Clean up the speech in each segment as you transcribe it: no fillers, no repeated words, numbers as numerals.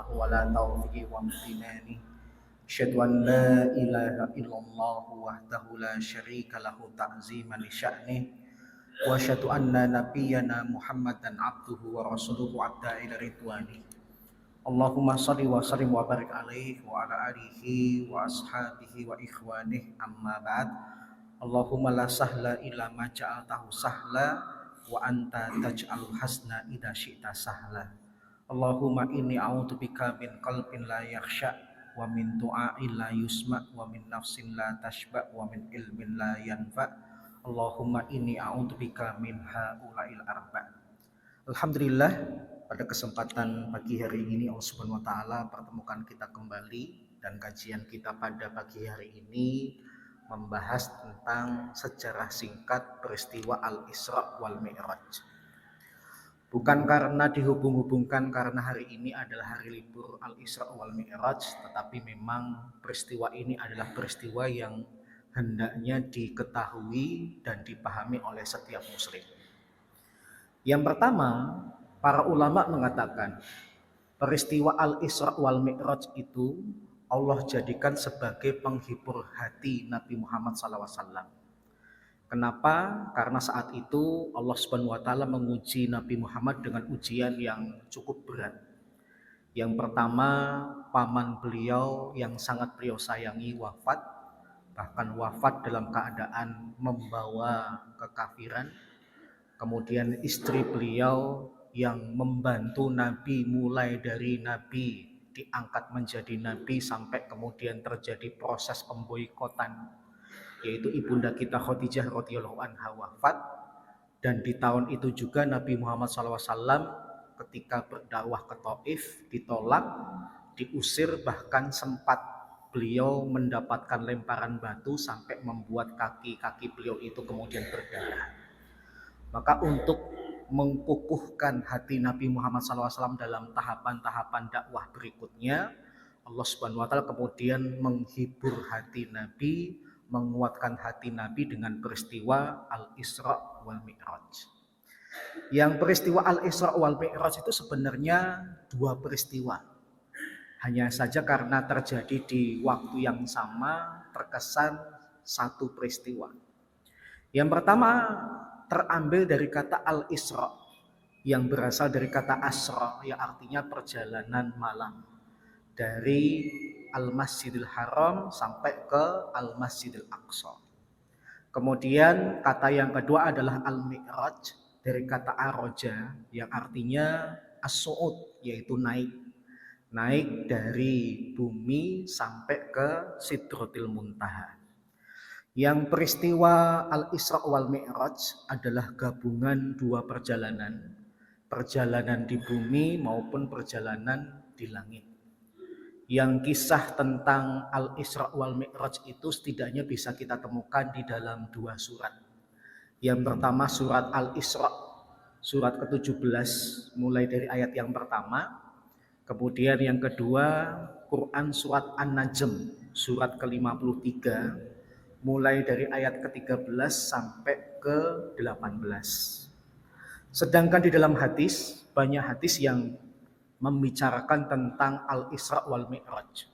ولا توفيق وامتنان أشهد أن لا إله إلا الله وحده لا شريك له تعظيما لشأنه وأشهد أن نبينا محمدا عبده ورسوله أدى إلى رضوانه اللهم صل وسلم وبارك عليه وعلى آله وأصحابه وإخوانه أما بعد اللهم لا سهل إلا ما جعلته سهلا وأنت تجعل الحزن إذا شئت سهلا Allahumma inni a'udzubika min qalbin la yakhsha wa min du'ain la yusma wa min nafsin la tashba wa min ilmin la yanfa. Allahumma inni a'udzubika min haula'il arba. Alhamdulillah, pada kesempatan pagi hari ini Allah Subhanahu wa taala pertemukan kita kembali dan kajian kita pada pagi hari ini membahas tentang sejarah singkat peristiwa Al-Isra wal Mi'raj. Bukan karena dihubung-hubungkan karena hari ini adalah hari libur Al-Isra wal Mi'raj, tetapi memang peristiwa ini adalah peristiwa yang hendaknya diketahui dan dipahami oleh setiap muslim. Yang pertama, para ulama mengatakan peristiwa Al-Isra wal Mi'raj itu Allah jadikan sebagai penghibur hati Nabi Muhammad SAW. Kenapa? Karena saat itu Allah Subhanahu wa taala menguji Nabi Muhammad dengan ujian yang cukup berat. Yang pertama, paman beliau yang sangat beliau sayangi wafat, bahkan wafat dalam keadaan membawa kekafiran. Kemudian istri beliau yang membantu Nabi mulai dari Nabi diangkat menjadi Nabi sampai kemudian terjadi proses pemboikotan, yaitu ibunda kita Khadijah radhiyallahu anha wafat. Dan di tahun itu juga Nabi Muhammad SAW ketika berdakwah ke Taif ditolak, diusir, bahkan sempat beliau mendapatkan lemparan batu sampai membuat kaki-kaki beliau itu kemudian berdarah. Maka untuk mengukuhkan hati Nabi Muhammad SAW dalam tahapan-tahapan dakwah berikutnya, Allah Subhanahu wa taala kemudian menghibur hati Nabi, menguatkan hati Nabi dengan peristiwa Al-Isra wal Mi'raj. Yang peristiwa Al-Isra wal Mi'raj itu sebenarnya dua peristiwa. Hanya saja karena terjadi di waktu yang sama terkesan satu peristiwa. Yang pertama terambil dari kata Al-Isra yang berasal dari kata Asra yang artinya perjalanan malam. Dari Al-Masjidil Haram sampai ke Al-Masjidil Aqsa. Kemudian kata yang kedua adalah Al-Mi'raj dari kata Aroja yang artinya As-Su'ud, yaitu naik. Naik dari bumi sampai ke Sidratil Muntaha. Yang peristiwa Al-Isra wal Mi'raj adalah gabungan dua perjalanan. Perjalanan di bumi maupun perjalanan di langit. Yang kisah tentang Al-Isra wal Mi'raj itu setidaknya bisa kita temukan di dalam dua surat. Yang pertama surat Al-Isra, surat ke-17 mulai dari ayat yang pertama. Kemudian yang kedua Quran surat An-Najm, surat ke-53 mulai dari ayat ke-13 sampai ke-18. Sedangkan di dalam hadis, banyak hadis yang membicarakan tentang Al-Isra wal Mi'raj.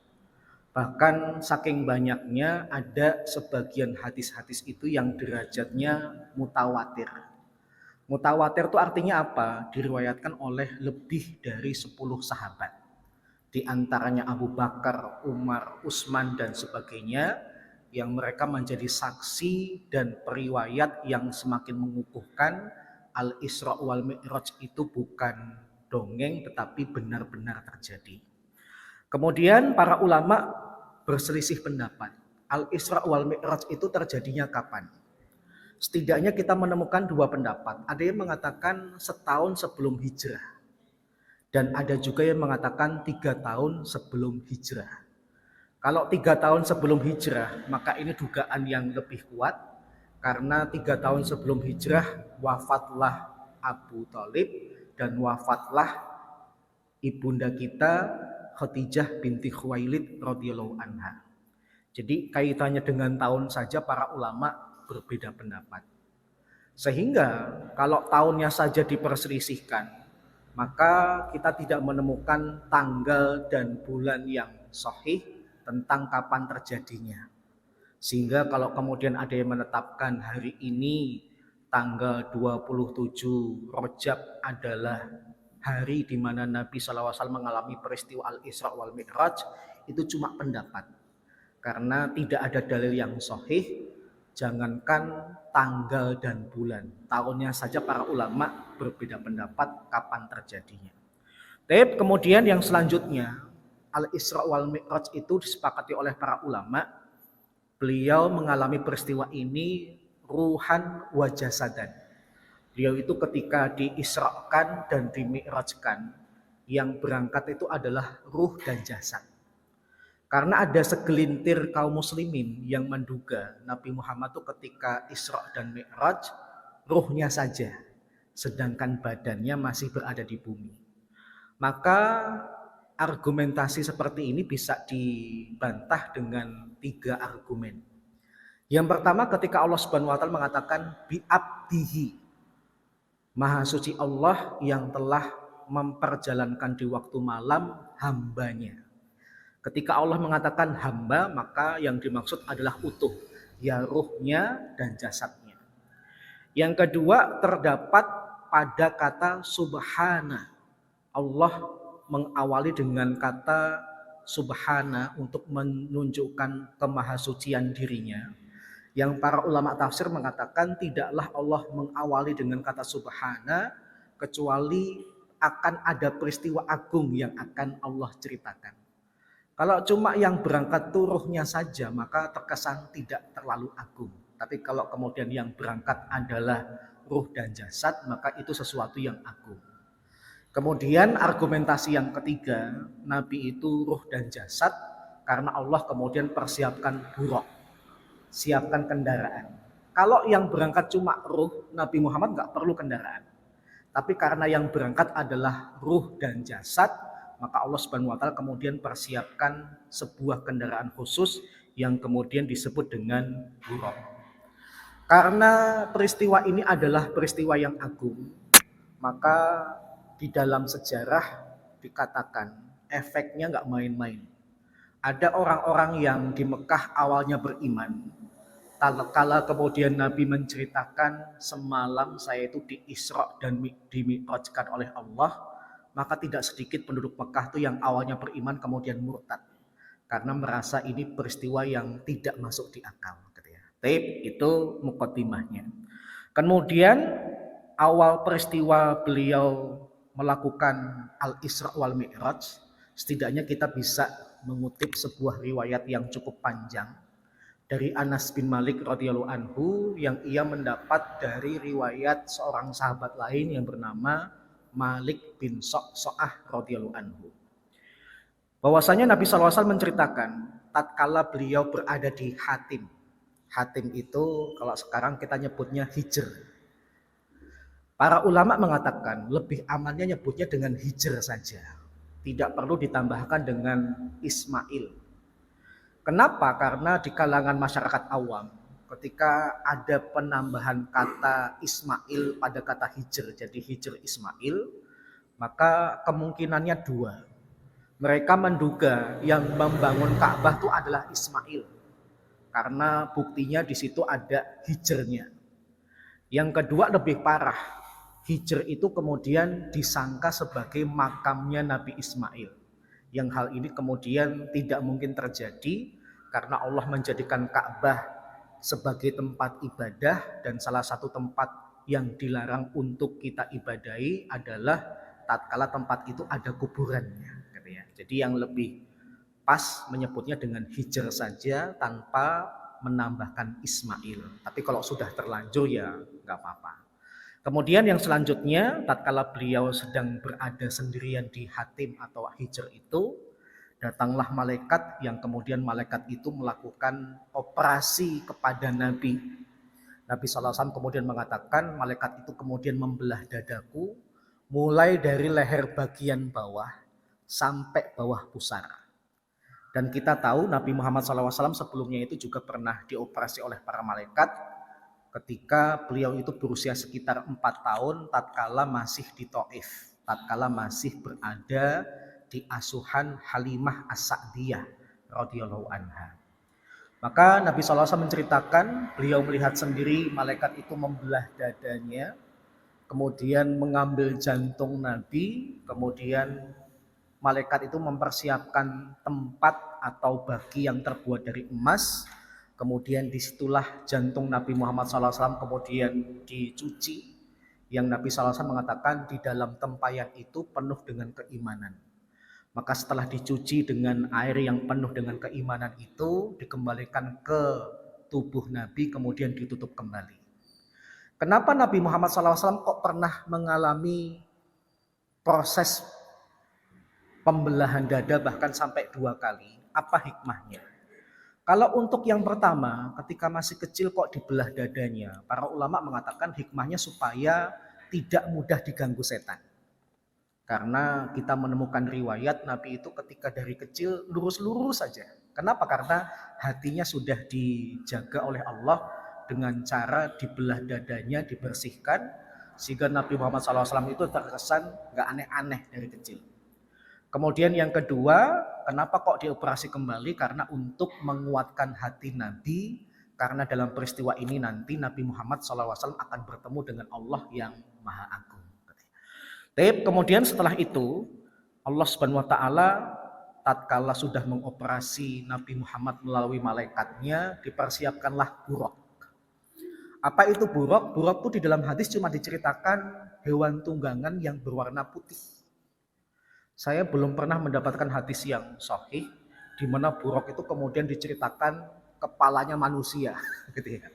Bahkan saking banyaknya ada sebagian hadis-hadis itu yang derajatnya mutawatir. Mutawatir itu artinya apa? Diriwayatkan oleh lebih dari 10 sahabat. Di antaranya Abu Bakar, Umar, Utsman dan sebagainya, yang mereka menjadi saksi dan periwayat yang semakin mengukuhkan Al-Isra wal Mi'raj itu bukan dongeng tetapi benar-benar terjadi. Kemudian para ulama berselisih pendapat. Al-Isra wal Mi'raj itu terjadinya kapan? Setidaknya kita menemukan dua pendapat. Ada yang mengatakan setahun sebelum hijrah. Dan ada juga yang mengatakan 3 tahun sebelum hijrah. Kalau 3 tahun sebelum hijrah, maka ini dugaan yang lebih kuat. Karena 3 tahun sebelum hijrah wafatlah Abu Thalib dan wafatlah ibunda kita Khadijah binti Khuwailid radhiyallahu anha. Jadi kaitannya dengan tahun saja para ulama berbeda pendapat. Sehingga kalau tahunnya saja diperselisihkan, maka kita tidak menemukan tanggal dan bulan yang sahih tentang kapan terjadinya. Sehingga kalau kemudian ada yang menetapkan hari ini tanggal 27 Rajab adalah hari di mana Nabi SAW mengalami peristiwa Al-Isra wal Mi'raj, itu cuma pendapat. Karena tidak ada dalil yang sahih, jangankan tanggal dan bulan, tahunnya saja para ulama berbeda pendapat kapan terjadinya. Tapi kemudian yang selanjutnya, Al-Isra wal Mi'raj itu disepakati oleh para ulama, beliau mengalami peristiwa ini ruhan wa jasadan. Beliau itu ketika diisrakan dan dimi'rajkan, yang berangkat itu adalah ruh dan jasad. Karena ada segelintir kaum muslimin yang menduga Nabi Muhammad itu ketika Isra dan Mi'raj ruhnya saja, sedangkan badannya masih berada di bumi. Maka argumentasi seperti ini bisa dibantah dengan 3 argumen. Yang pertama, ketika Allah Subhanahu wa taala mengatakan bi'abdihi, Maha suci Allah yang telah memperjalankan di waktu malam hambanya. Ketika Allah mengatakan hamba, maka yang dimaksud adalah utuh, ya ruhnya dan jasadnya. Yang kedua, terdapat pada kata subhana. Allah mengawali dengan kata subhana untuk menunjukkan kemahasucian dirinya. Yang para ulama tafsir mengatakan tidaklah Allah mengawali dengan kata subhana kecuali akan ada peristiwa agung yang akan Allah ceritakan. Kalau cuma yang berangkat tuh ruhnya saja, maka terkesan tidak terlalu agung. Tapi kalau kemudian yang berangkat adalah ruh dan jasad, maka itu sesuatu yang agung. Kemudian argumentasi yang ketiga, Nabi itu ruh dan jasad karena Allah kemudian persiapkan buraq, siapkan kendaraan. Kalau yang berangkat cuma ruh, Nabi Muhammad nggak perlu kendaraan. Tapi karena yang berangkat adalah ruh dan jasad, maka Allah Subhanahu wa taala kemudian persiapkan sebuah kendaraan khusus yang kemudian disebut dengan buraq. Karena peristiwa ini adalah peristiwa yang agung, maka di dalam sejarah dikatakan efeknya nggak main-main. Ada orang-orang yang di Mekah awalnya beriman, kala kemudian Nabi menceritakan semalam saya itu diisra dan dimi'rajkan oleh Allah, maka tidak sedikit penduduk Mekah itu yang awalnya beriman kemudian murtad karena merasa ini peristiwa yang tidak masuk di akal. Tapi itu muqaddimahnya. Kemudian awal peristiwa beliau melakukan Al-Isra wal Mi'raj, setidaknya kita bisa mengutip sebuah riwayat yang cukup panjang dari Anas bin Malik radhiyallahu anhu yang ia mendapat dari riwayat seorang sahabat lain yang bernama Malik bin So'ah radhiyallahu anhu. Bahwasanya Nabi SAW menceritakan tatkala beliau berada di Hatim. Hatim itu kalau sekarang kita nyebutnya Hijr. Para ulama mengatakan lebih amannya nyebutnya dengan Hijr saja. Tidak perlu ditambahkan dengan Ismail. Kenapa? Karena di kalangan masyarakat awam, ketika ada penambahan kata Ismail pada kata Hijr, jadi Hijr Ismail, maka kemungkinannya 2. Mereka menduga yang membangun Ka'bah itu adalah Ismail, karena buktinya di situ ada hijrnya. Yang kedua lebih parah, hijr itu kemudian disangka sebagai makamnya Nabi Ismail, yang hal ini kemudian tidak mungkin terjadi karena Allah menjadikan Ka'bah sebagai tempat ibadah dan salah satu tempat yang dilarang untuk kita ibadahi adalah tatkala tempat itu ada kuburannya. Jadi yang lebih pas menyebutnya dengan hijr saja tanpa menambahkan Ismail. Tapi kalau sudah terlanjur ya nggak apa-apa. Kemudian yang selanjutnya tatkala beliau sedang berada sendirian di Hatim atau Hijr itu, datanglah malaikat yang kemudian malaikat itu melakukan operasi kepada Nabi. Nabi SAW kemudian mengatakan malaikat itu kemudian membelah dadaku mulai dari leher bagian bawah sampai bawah pusar. Dan kita tahu Nabi Muhammad SAW sebelumnya itu juga pernah dioperasi oleh para malaikat ketika beliau itu berusia sekitar 4 tahun tatkala masih di Taif. tatkala masih berada di asuhan Halimah As-Sa'diyah radhiyallahu anha. Maka Nabi SAW menceritakan beliau melihat sendiri malaikat itu membelah dadanya, kemudian mengambil jantung Nabi, kemudian malaikat itu mempersiapkan tempat atau bagi yang terbuat dari emas, kemudian disitulah jantung Nabi Muhammad SAW kemudian dicuci, yang Nabi SAW mengatakan di dalam tempayan itu penuh dengan keimanan. Maka setelah dicuci dengan air yang penuh dengan keimanan itu, dikembalikan ke tubuh Nabi, kemudian ditutup kembali. Kenapa Nabi Muhammad SAW kok pernah mengalami proses pembelahan dada bahkan sampai 2 kali? Apa hikmahnya? Kalau untuk yang pertama, ketika masih kecil kok dibelah dadanya, para ulama mengatakan hikmahnya supaya tidak mudah diganggu setan. Karena kita menemukan riwayat Nabi itu ketika dari kecil lurus-lurus saja. Kenapa? Karena hatinya sudah dijaga oleh Allah dengan cara dibelah dadanya, dibersihkan, sehingga Nabi Muhammad SAW itu terkesan gak aneh-aneh dari kecil. Kemudian yang kedua, kenapa kok dioperasi kembali? Karena untuk menguatkan hati Nabi, karena dalam peristiwa ini nanti Nabi Muhammad SAW akan bertemu dengan Allah yang Maha Agung. Kemudian setelah itu Allah Subhanahu wa taala tatkala sudah mengoperasi Nabi Muhammad melalui malaikatnya, dipersiapkanlah buraq. Apa itu buraq? Buraq itu di dalam hadis cuma diceritakan hewan tunggangan yang berwarna putih. Saya belum pernah mendapatkan hadis yang sahih di mana buraq itu kemudian diceritakan kepalanya manusia gitu ya.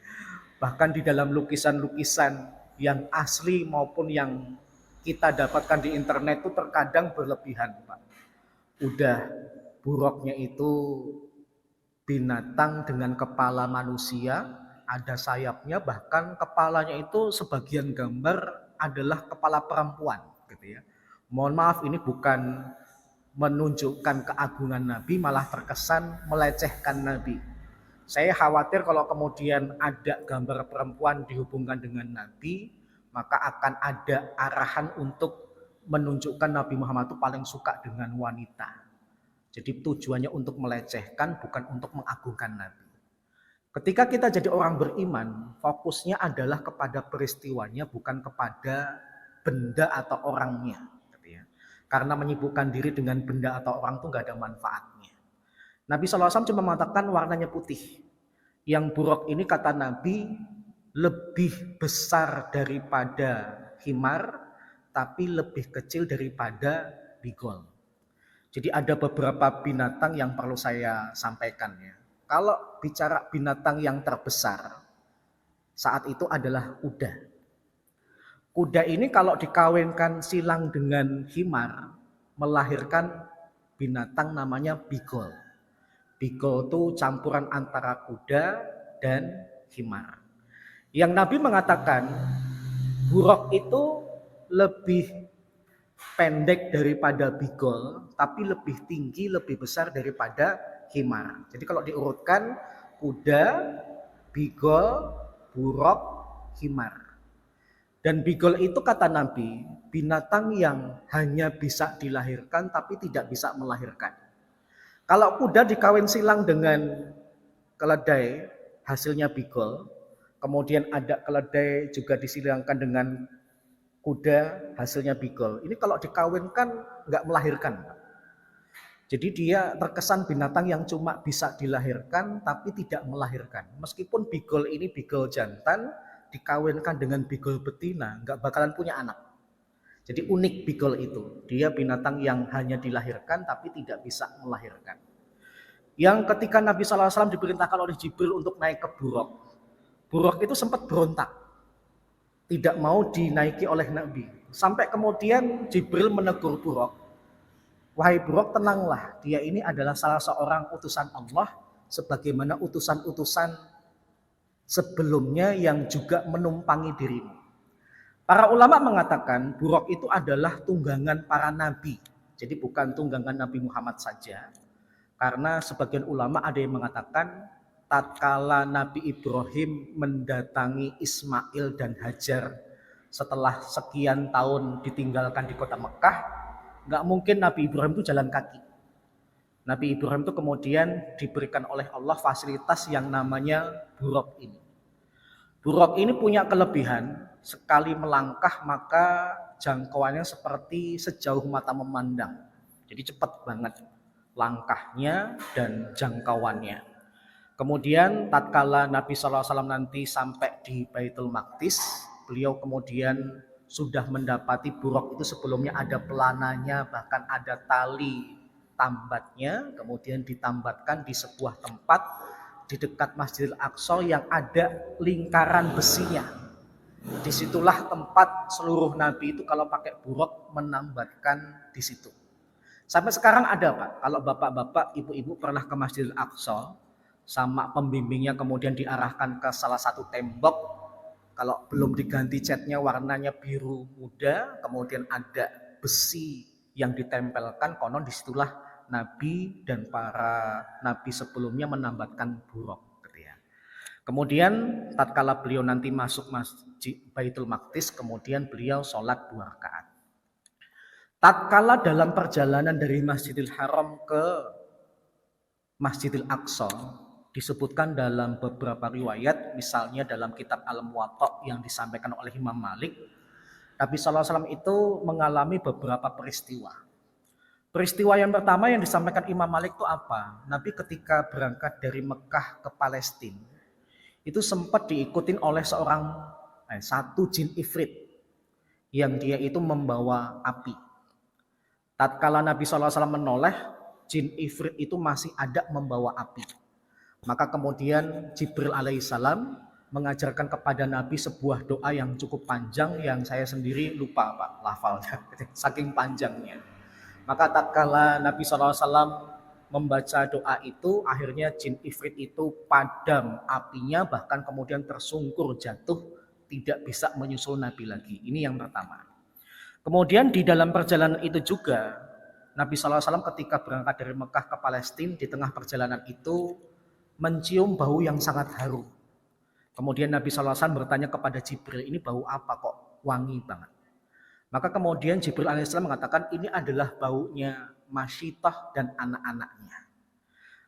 Bahkan di dalam lukisan-lukisan yang asli maupun yang kita dapatkan di internet itu terkadang berlebihan, Pak. Udah buraqnya itu binatang dengan kepala manusia, ada sayapnya, bahkan kepalanya itu sebagian gambar adalah kepala perempuan gitu ya. Mohon maaf, ini bukan menunjukkan keagungan Nabi, malah terkesan melecehkan Nabi. Saya khawatir kalau kemudian ada gambar perempuan dihubungkan dengan Nabi, maka akan ada arahan untuk menunjukkan Nabi Muhammad itu paling suka dengan wanita. Jadi tujuannya untuk melecehkan, bukan untuk mengagungkan Nabi. Ketika kita jadi orang beriman, fokusnya adalah kepada peristiwanya, bukan kepada benda atau orangnya. Karena menyibukkan diri dengan benda atau orang itu gak ada manfaatnya. Nabi SAW cuma mengatakan warnanya putih. Yang buraq ini kata Nabi lebih besar daripada himar, tapi lebih kecil daripada bigol. Jadi ada beberapa binatang yang perlu saya sampaikan ya. Kalau bicara binatang yang terbesar saat itu adalah kuda. Kuda ini kalau dikawinkan silang dengan himar, melahirkan binatang namanya bigol. Bigol itu campuran antara kuda dan himar. Yang Nabi mengatakan buraq itu lebih pendek daripada bigol, tapi lebih tinggi, lebih besar daripada himar. Jadi kalau diurutkan kuda, bigol, buraq, himar. Dan bigol itu kata Nabi binatang yang hanya bisa dilahirkan tapi tidak bisa melahirkan. Kalau kuda dikawin silang dengan keledai, hasilnya bigol. Kemudian ada keledai juga disilangkan dengan kuda, hasilnya bigol. Ini kalau dikawinkan nggak melahirkan. Jadi dia terkesan binatang yang cuma bisa dilahirkan tapi tidak melahirkan. Meskipun bigol ini bigol jantan, dikawinkan dengan bigol betina, nggak bakalan punya anak. Jadi unik bigol itu. Dia binatang yang hanya dilahirkan tapi tidak bisa melahirkan. Yang ketika Nabi SAW diperintahkan oleh Jibril untuk naik ke buraq. Buraq itu sempat berontak, tidak mau dinaiki oleh Nabi. Sampai kemudian Jibril menegur buraq, wahai buraq tenanglah, dia ini adalah salah seorang utusan Allah, sebagaimana utusan-utusan sebelumnya yang juga menumpangi dirimu. Para ulama mengatakan buraq itu adalah tunggangan para nabi, jadi bukan tunggangan Nabi Muhammad saja. Karena sebagian ulama ada yang mengatakan tatkala Nabi Ibrahim mendatangi Ismail dan Hajar setelah sekian tahun ditinggalkan di kota Mekah, nggak mungkin Nabi Ibrahim itu jalan kaki. Nabi Ibrahim itu kemudian diberikan oleh Allah fasilitas yang namanya buraq ini. Buraq ini punya kelebihan, sekali melangkah maka jangkauannya seperti sejauh mata memandang. Jadi cepat banget langkahnya dan jangkauannya. Kemudian tatkala Nabi SAW nanti sampai di Baitul Maqdis, beliau kemudian sudah mendapati buraq itu sebelumnya ada pelananya, bahkan ada tali tambatnya, kemudian ditambatkan di sebuah tempat di dekat Masjidil Aqsa yang ada lingkaran besinya. Disitulah tempat seluruh Nabi itu kalau pakai buraq menambatkan di situ. Sampai sekarang ada Pak, kalau bapak-bapak, ibu-ibu pernah ke Masjidil Aqsa, sama pembimbingnya kemudian diarahkan ke salah satu tembok, kalau belum diganti catnya warnanya biru muda, kemudian ada besi yang ditempelkan, konon disitulah Nabi dan para Nabi sebelumnya menambatkan buraq. Gitu ya. Kemudian tatkala beliau nanti masuk masjid Baitul Maqdis, kemudian beliau sholat 2 rakaat. Tatkala dalam perjalanan dari Masjidil Haram ke Masjidil Aqsa, disebutkan dalam beberapa riwayat, misalnya dalam kitab Al-Muwatta yang disampaikan oleh Imam Malik, Nabi SAW itu mengalami beberapa peristiwa. Peristiwa yang pertama yang disampaikan Imam Malik itu apa? Nabi ketika berangkat dari Mekah ke Palestina, itu sempat diikutin oleh satu jin ifrit yang dia itu membawa api. Tatkala Nabi SAW menoleh, jin ifrit itu masih ada membawa api. Maka kemudian Jibril alaihissalam mengajarkan kepada Nabi sebuah doa yang cukup panjang yang saya sendiri lupa Pak lafalnya, saking panjangnya. Maka tatkala Nabi SAW membaca doa itu, akhirnya jin ifrit itu padam apinya, bahkan kemudian tersungkur jatuh, tidak bisa menyusul Nabi lagi. Ini yang pertama. Kemudian di dalam perjalanan itu juga, Nabi SAW ketika berangkat dari Mekah ke Palestina, di tengah perjalanan itu mencium bau yang sangat harum. Kemudian Nabi SAW bertanya kepada Jibril, ini bau apa kok wangi banget? Maka kemudian Jibril alaihissalam mengatakan ini adalah baunya Masyitah dan anak-anaknya.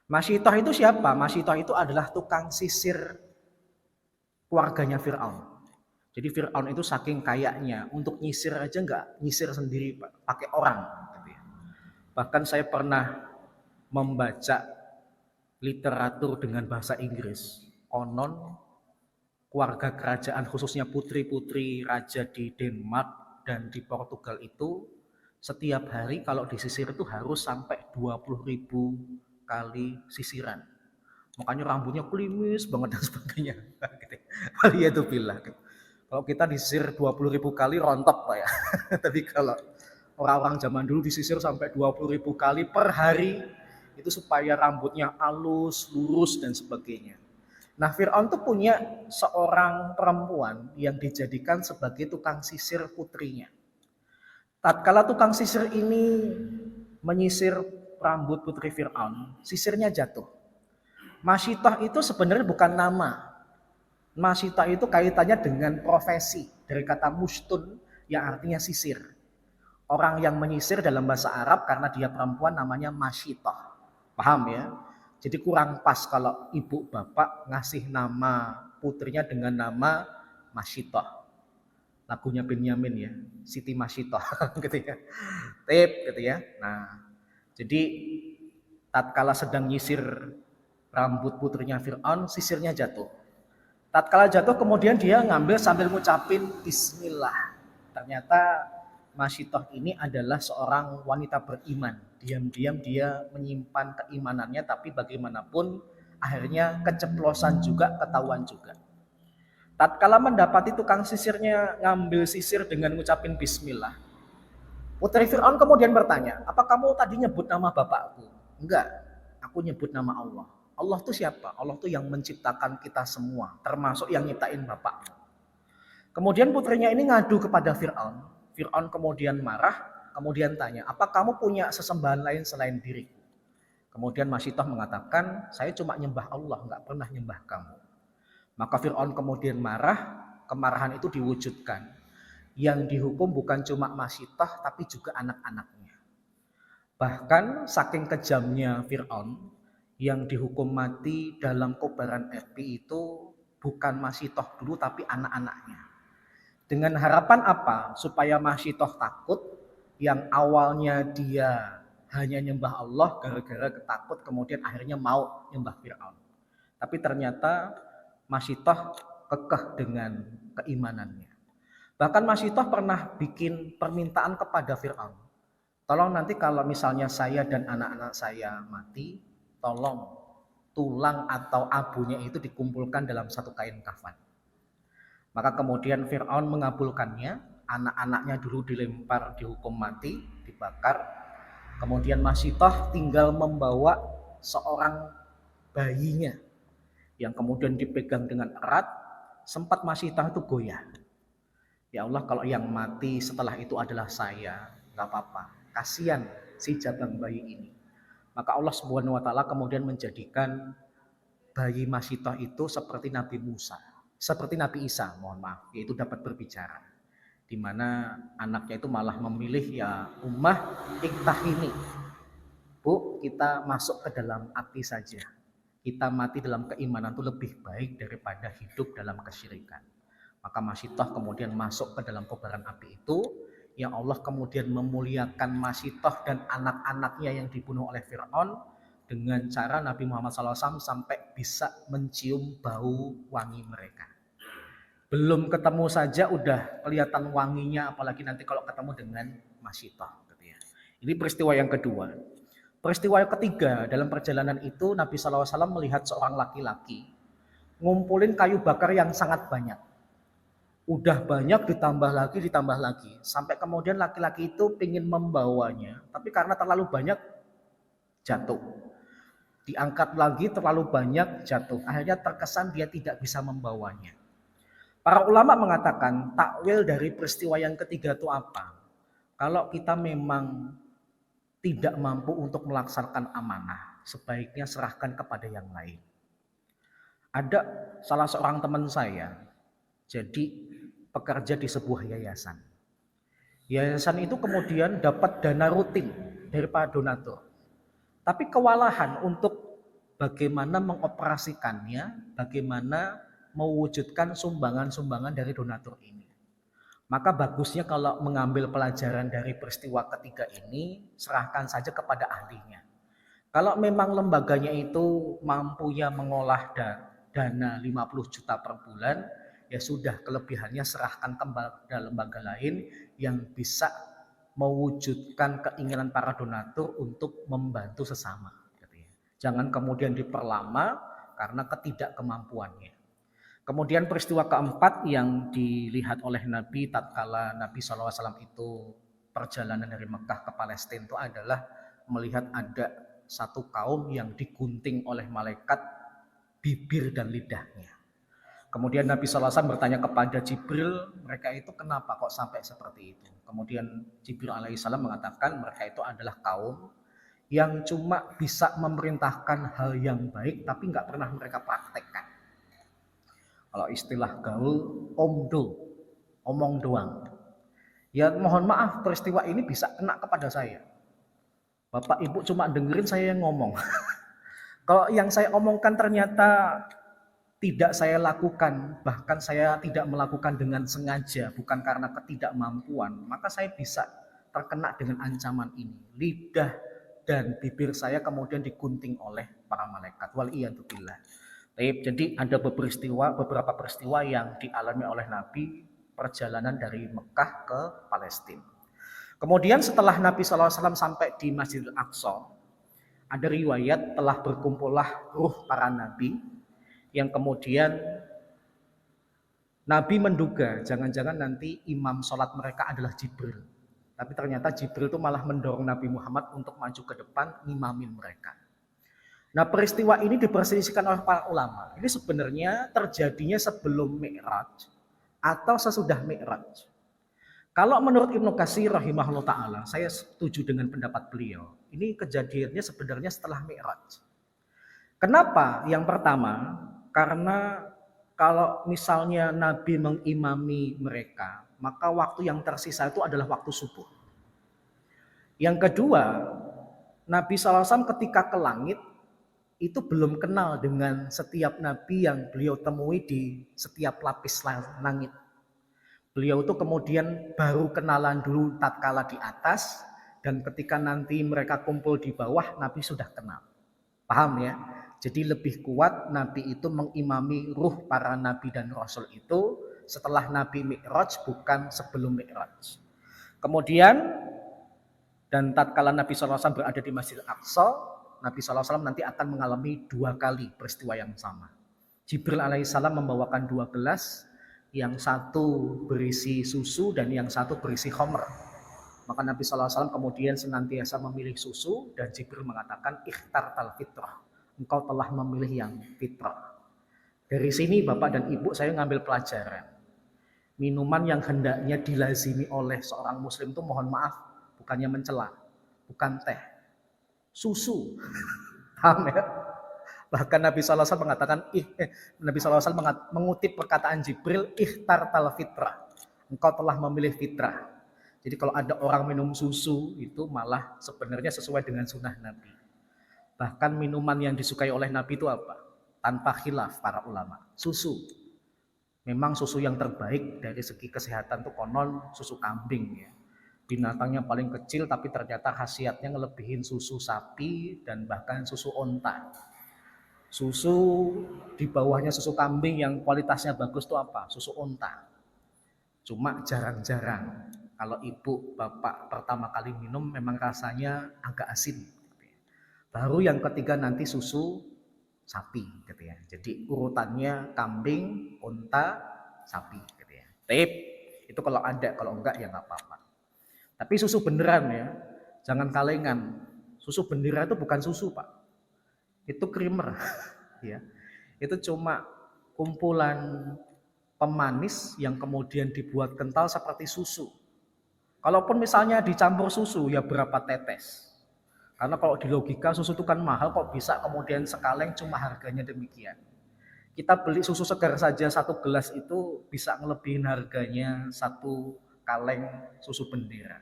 Masyitah itu siapa? Masyitah itu adalah tukang sisir keluarganya Fir'aun. Jadi Fir'aun itu saking kayaknya, untuk nyisir aja nggak nyisir sendiri, pakai orang. Bahkan saya pernah membaca literatur dengan bahasa Inggris. Konon keluarga kerajaan khususnya putri-putri raja di Denmark dan di Portugal itu setiap hari kalau disisir itu harus sampai 20.000 kali sisiran. Makanya rambutnya klimis banget dan sebagainya. Waliyadzubillah. Kalau kita disisir 20.000 kali rontok Pak ya. Tapi kalau orang-orang zaman dulu disisir sampai 20.000 kali per hari, itu supaya rambutnya halus, lurus dan sebagainya. Nah, Fir'aun tuh punya seorang perempuan yang dijadikan sebagai tukang sisir putrinya. Tatkala tukang sisir ini menyisir rambut putri Fir'aun, sisirnya jatuh. Masyitah itu sebenarnya bukan nama. Masyitah itu kaitannya dengan profesi, dari kata mustun yang artinya sisir. Orang yang menyisir dalam bahasa Arab karena dia perempuan namanya masyitah. Paham ya? Jadi kurang pas kalau ibu bapak ngasih nama putrinya dengan nama Masyitah. Lagunya Benyamin ya, Siti Masyitah gitu ya. Tip gitu ya. Nah, jadi tatkala sedang nyisir rambut putrinya Fir'aun, sisirnya jatuh. Tatkala jatuh kemudian dia ngambil sambil ngucapin bismillah. Ternyata Masyitah ini adalah seorang wanita beriman. Diam-diam dia menyimpan keimanannya, tapi bagaimanapun akhirnya keceplosan juga, ketahuan juga. Tatkala mendapati tukang sisirnya ngambil sisir dengan ngucapin bismillah, putri Fir'aun kemudian bertanya, apa kamu tadi nyebut nama bapakku? Enggak, aku nyebut nama Allah. Allah itu siapa? Allah itu yang menciptakan kita semua, termasuk yang nyiptain bapakmu. Kemudian putrinya ini ngadu kepada Fir'aun. Fir'aun kemudian marah, kemudian tanya, apa kamu punya sesembahan lain selain diriku? Kemudian Masyitah mengatakan, saya cuma nyembah Allah, nggak pernah nyembah kamu. Maka Fir'aun kemudian marah, kemarahan itu diwujudkan. Yang dihukum bukan cuma Masyittah tapi juga anak-anaknya. Bahkan saking kejamnya Fir'aun, yang dihukum mati dalam kobaran api itu bukan Masyittah dulu tapi anak-anaknya. Dengan harapan apa? Supaya Masyittah takut, yang awalnya dia hanya nyembah Allah gara-gara ketakut kemudian akhirnya mau nyembah Fir'aun. Tapi ternyata Masyittah kekeh dengan keimanannya. Bahkan Masyittah pernah bikin permintaan kepada Fir'aun. Tolong nanti kalau misalnya saya dan anak-anak saya mati, tolong tulang atau abunya itu dikumpulkan dalam satu kain kafan. Maka kemudian Fir'aun mengabulkannya, anak-anaknya dulu dilempar, dihukum mati, dibakar. Kemudian Masyittah tinggal membawa seorang bayinya yang kemudian dipegang dengan erat, sempat Masyittah itu goyah. Ya Allah, kalau yang mati setelah itu adalah saya, nggak apa-apa. Kasihan si jabang bayi ini. Maka Allah Subhanahu wa taala kemudian menjadikan bayi Masyittah itu seperti Nabi Musa, seperti Nabi Isa, mohon maaf, yaitu dapat berbicara. Di mana anaknya itu malah memilih, ya ummah iktahini. Bu, kita masuk ke dalam api saja. Kita mati dalam keimanan itu lebih baik daripada hidup dalam kesyirikan. Maka Masyittah kemudian masuk ke dalam kobaran api itu, yang Allah kemudian memuliakan Masyittah dan anak-anaknya yang dibunuh oleh Fir'aun dengan cara Nabi Muhammad SAW sampai bisa mencium bau wangi mereka. Belum ketemu saja udah kelihatan wanginya, apalagi nanti kalau ketemu dengan Masyittah. Ini peristiwa yang kedua. Peristiwa yang ketiga, dalam perjalanan itu Nabi SAW melihat seorang laki-laki ngumpulin kayu bakar yang sangat banyak. Udah banyak ditambah lagi, sampai kemudian laki-laki itu ingin membawanya, tapi karena terlalu banyak jatuh. Diangkat lagi terlalu banyak jatuh, akhirnya terkesan dia tidak bisa membawanya. Para ulama mengatakan takwil dari peristiwa yang ketiga itu apa? Kalau kita memang tidak mampu untuk melaksanakan amanah, sebaiknya serahkan kepada yang lain. Ada salah seorang teman saya, jadi pekerja di sebuah yayasan. Yayasan itu kemudian dapat dana rutin dari para donatur. Tapi kewalahan untuk bagaimana mengoperasikannya, bagaimana mewujudkan sumbangan-sumbangan dari donatur ini. Maka bagusnya kalau mengambil pelajaran dari peristiwa ketiga ini, serahkan saja kepada ahlinya. Kalau memang lembaganya itu mampunya mengolah dana 50 juta per bulan, ya sudah, kelebihannya serahkan kepada lembaga lain yang bisa mewujudkan keinginan para donatur untuk membantu sesama. Jangan kemudian diperlama karena ketidakkemampuannya. Kemudian peristiwa keempat yang dilihat oleh Nabi tatkala Nabi SAW itu perjalanan dari Mekah ke Palestina itu adalah melihat ada satu kaum yang digunting oleh malaikat bibir dan lidahnya. Kemudian Nabi SAW bertanya kepada Jibril, mereka itu kenapa kok sampai seperti itu? Kemudian Jibril alaihissalam mengatakan mereka itu adalah kaum yang cuma bisa memerintahkan hal yang baik tapi nggak pernah mereka praktekkan. Kalau istilah gaul, omong doang. Ya mohon maaf, peristiwa ini bisa kena kepada saya. Bapak Ibu cuma dengerin saya yang ngomong. Kalau yang saya omongkan ternyata tidak saya lakukan, bahkan saya tidak melakukan dengan sengaja, bukan karena ketidakmampuan, maka saya bisa terkena dengan ancaman ini. Lidah dan bibir saya kemudian digunting oleh para malaikat. Waliyadzubillah. Jadi ada beberapa peristiwa yang dialami oleh Nabi perjalanan dari Mekah ke Palestina. Kemudian setelah Nabi SAW sampai di Masjidil Aqsa, ada riwayat telah berkumpullah ruh para nabi yang kemudian Nabi menduga jangan-jangan nanti imam sholat mereka adalah Jibril. Tapi ternyata Jibril itu malah mendorong Nabi Muhammad untuk maju ke depan ngimamin mereka. Nah, peristiwa ini diperselisihkan oleh para ulama. Ini sebenarnya terjadinya sebelum Mi'raj atau sesudah Mi'raj. Kalau menurut Ibnu Katsir rahimahullah ta'ala, saya setuju dengan pendapat beliau. Ini kejadiannya sebenarnya setelah Mi'raj. Kenapa? Yang pertama, karena kalau misalnya Nabi mengimami mereka, maka waktu yang tersisa itu adalah waktu subuh. Yang kedua, Nabi SAW ketika ke langit itu belum kenal dengan setiap nabi yang beliau temui di setiap lapis langit. Beliau itu kemudian baru kenalan dulu tatkala di atas, dan ketika nanti mereka kumpul di bawah, Nabi sudah kenal. Paham ya? Jadi lebih kuat Nabi itu mengimami ruh para nabi dan rasul itu setelah Nabi Mi'raj, bukan sebelum Mi'raj. Kemudian, dan tatkala Nabi SAW berada di Masjidil Aqsa, Nabi SAW nanti akan mengalami 2 kali peristiwa yang sama. Jibril alaihissalam membawakan 2 gelas, yang satu berisi susu dan yang satu berisi khamr. Maka Nabi SAW kemudian senantiasa memilih susu, dan Jibril mengatakan ikhtartal fitrah, engkau telah memilih yang fitrah. Dari sini Bapak dan Ibu saya ngambil pelajaran. Minuman yang hendaknya dilazimi oleh seorang muslim itu, mohon maaf, bukannya mencela, bukan teh, susu. Paham ya? Bahkan Nabi SAW mengatakan, Nabi SAW mengutip perkataan Jibril, ikhtartal fitrah, engkau telah memilih fitrah. Jadi kalau ada orang minum susu itu malah sebenarnya sesuai dengan sunnah Nabi. Bahkan minuman yang disukai oleh Nabi itu apa? Tanpa khilaf para ulama, susu. Memang susu yang terbaik dari segi kesehatan itu konon susu kambing ya. Binatangnya paling kecil tapi ternyata khasiatnya ngelebihin susu sapi dan bahkan susu onta. Susu di bawahnya susu kambing yang kualitasnya bagus itu apa? Susu onta. Cuma jarang-jarang. Kalau ibu bapak pertama kali minum memang rasanya agak asin. Baru yang ketiga nanti susu sapi gitu ya. Jadi urutannya kambing, unta, sapi gitu ya. Tip itu kalau ada, kalau enggak ya nggak apa-apa. Tapi susu beneran ya, jangan kalengan. Susu beneran itu bukan susu Pak, itu creamer ya. Itu cuma kumpulan pemanis yang kemudian dibuat kental seperti susu. Kalaupun misalnya dicampur susu ya berapa tetes. Karena kalau di logika susu itu kan mahal, kok bisa kemudian sekaleng cuma harganya demikian. Kita beli susu segar saja 1 gelas itu bisa ngelebihin harganya 1 kaleng susu bendera.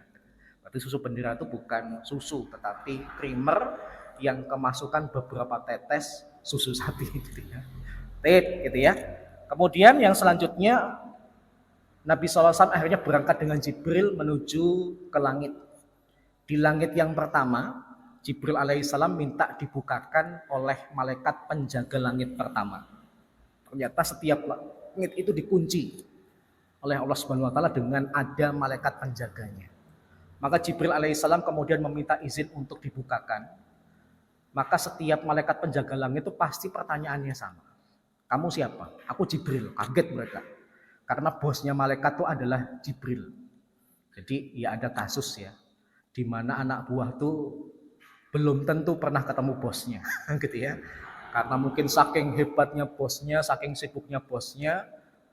Berarti susu bendera itu bukan susu, tetapi creamer yang kemasukan beberapa tetes susu sapi gitu ya. Gitu ya. Kemudian yang selanjutnya Nabi SAW akhirnya berangkat dengan Jibril menuju ke langit. Di langit yang pertama, Jibril alaihissalam minta dibukakan oleh malaikat penjaga langit pertama. Ternyata setiap langit itu dikunci oleh Allah Subhanahu wa taala dengan ada malaikat penjaganya. Maka Jibril alaihissalam kemudian meminta izin untuk dibukakan. Maka setiap malaikat penjaga langit itu pasti pertanyaannya sama. Kamu siapa? Aku Jibril. Kaget mereka. Karena bosnya malaikat itu adalah Jibril. Jadi ya ada kasus ya, di mana anak buah tuh belum tentu pernah ketemu bosnya, gitu ya. Karena mungkin saking hebatnya bosnya, saking sibuknya bosnya,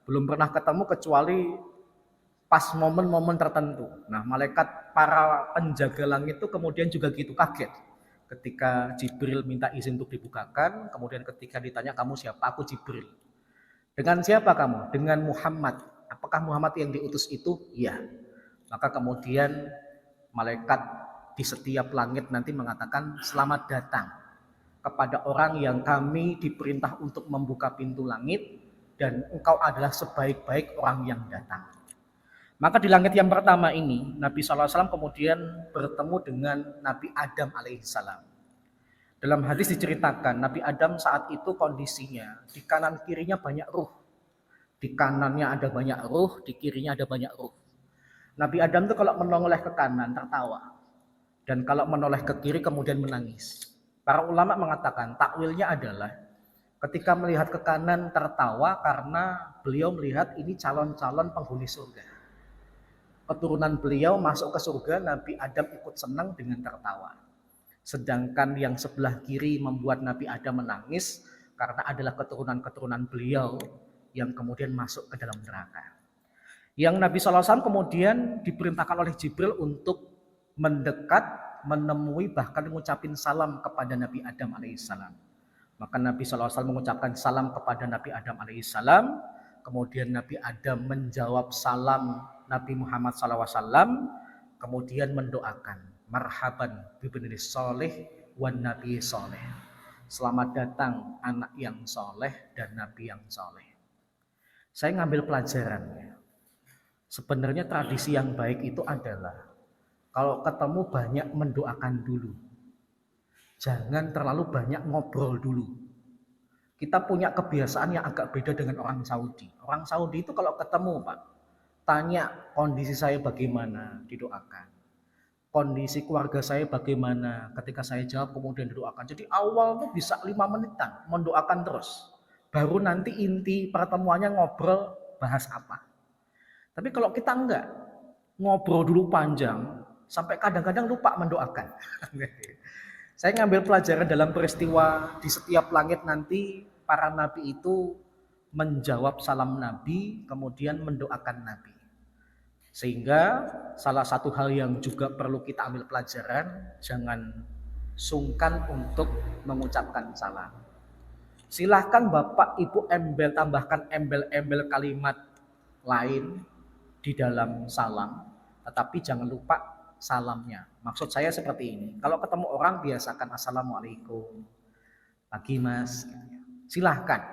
belum pernah ketemu kecuali pas momen-momen tertentu. Nah, malaikat para penjaga langit itu kemudian juga gitu, kaget. Ketika Jibril minta izin untuk dibukakan, kemudian ketika ditanya kamu siapa? Aku Jibril. Dengan siapa kamu? Dengan Muhammad. Apakah Muhammad yang diutus itu? Iya. Maka kemudian malaikat di setiap langit nanti mengatakan selamat datang kepada orang yang kami diperintah untuk membuka pintu langit dan engkau adalah sebaik-baik orang yang datang. Maka di langit yang pertama ini Nabi SAW kemudian bertemu dengan Nabi Adam alaihissalam. Dalam hadis diceritakan Nabi Adam saat itu kondisinya di kanan kirinya banyak ruh. Di kanannya ada banyak ruh, di kirinya ada banyak ruh. Nabi Adam itu kalau menoleh ke kanan tertawa. Dan kalau menoleh ke kiri kemudian menangis. Para ulama mengatakan takwilnya adalah ketika melihat ke kanan tertawa karena beliau melihat ini calon-calon penghuni surga. Keturunan beliau masuk ke surga, Nabi Adam ikut senang dengan tertawa. Sedangkan yang sebelah kiri membuat Nabi Adam menangis karena adalah keturunan-keturunan beliau yang kemudian masuk ke dalam neraka. Yang Nabi SAW kemudian diperintahkan oleh Jibril untuk mendekat, menemui, bahkan mengucapin salam kepada Nabi Adam alaihissalam. Maka Nabi SAW mengucapkan salam kepada Nabi Adam alaihissalam. kemudian Nabi Adam menjawab salam Nabi Muhammad SAW, kemudian mendoakan marhaban bibnis soleh wan nabi soleh. Selamat datang anak yang soleh dan nabi yang soleh. Saya ngambil pelajaran. Sebenarnya tradisi yang baik itu adalah kalau ketemu banyak mendoakan dulu. Jangan terlalu banyak ngobrol dulu. Kita punya kebiasaan yang agak beda dengan orang Saudi. Orang Saudi itu kalau ketemu Pak, tanya kondisi saya bagaimana, didoakan. Kondisi keluarga saya bagaimana, ketika saya jawab kemudian didoakan. Jadi awal tuh bisa 5 menitan mendoakan terus. Baru nanti inti pertemuannya ngobrol bahas apa. Tapi kalau kita enggak, ngobrol dulu panjang, sampai kadang-kadang lupa mendoakan. Saya ngambil pelajaran dalam peristiwa di setiap langit nanti para nabi itu menjawab salam nabi, kemudian mendoakan nabi. Sehingga salah satu hal yang juga perlu kita ambil pelajaran, jangan sungkan untuk mengucapkan salam. Silahkan Bapak Ibu tambahkan embel-embel kalimat lain di dalam salam, tetapi jangan lupa salamnya. Maksud saya seperti ini. Kalau ketemu orang biasakan assalamualaikum, pagi mas. Silahkan.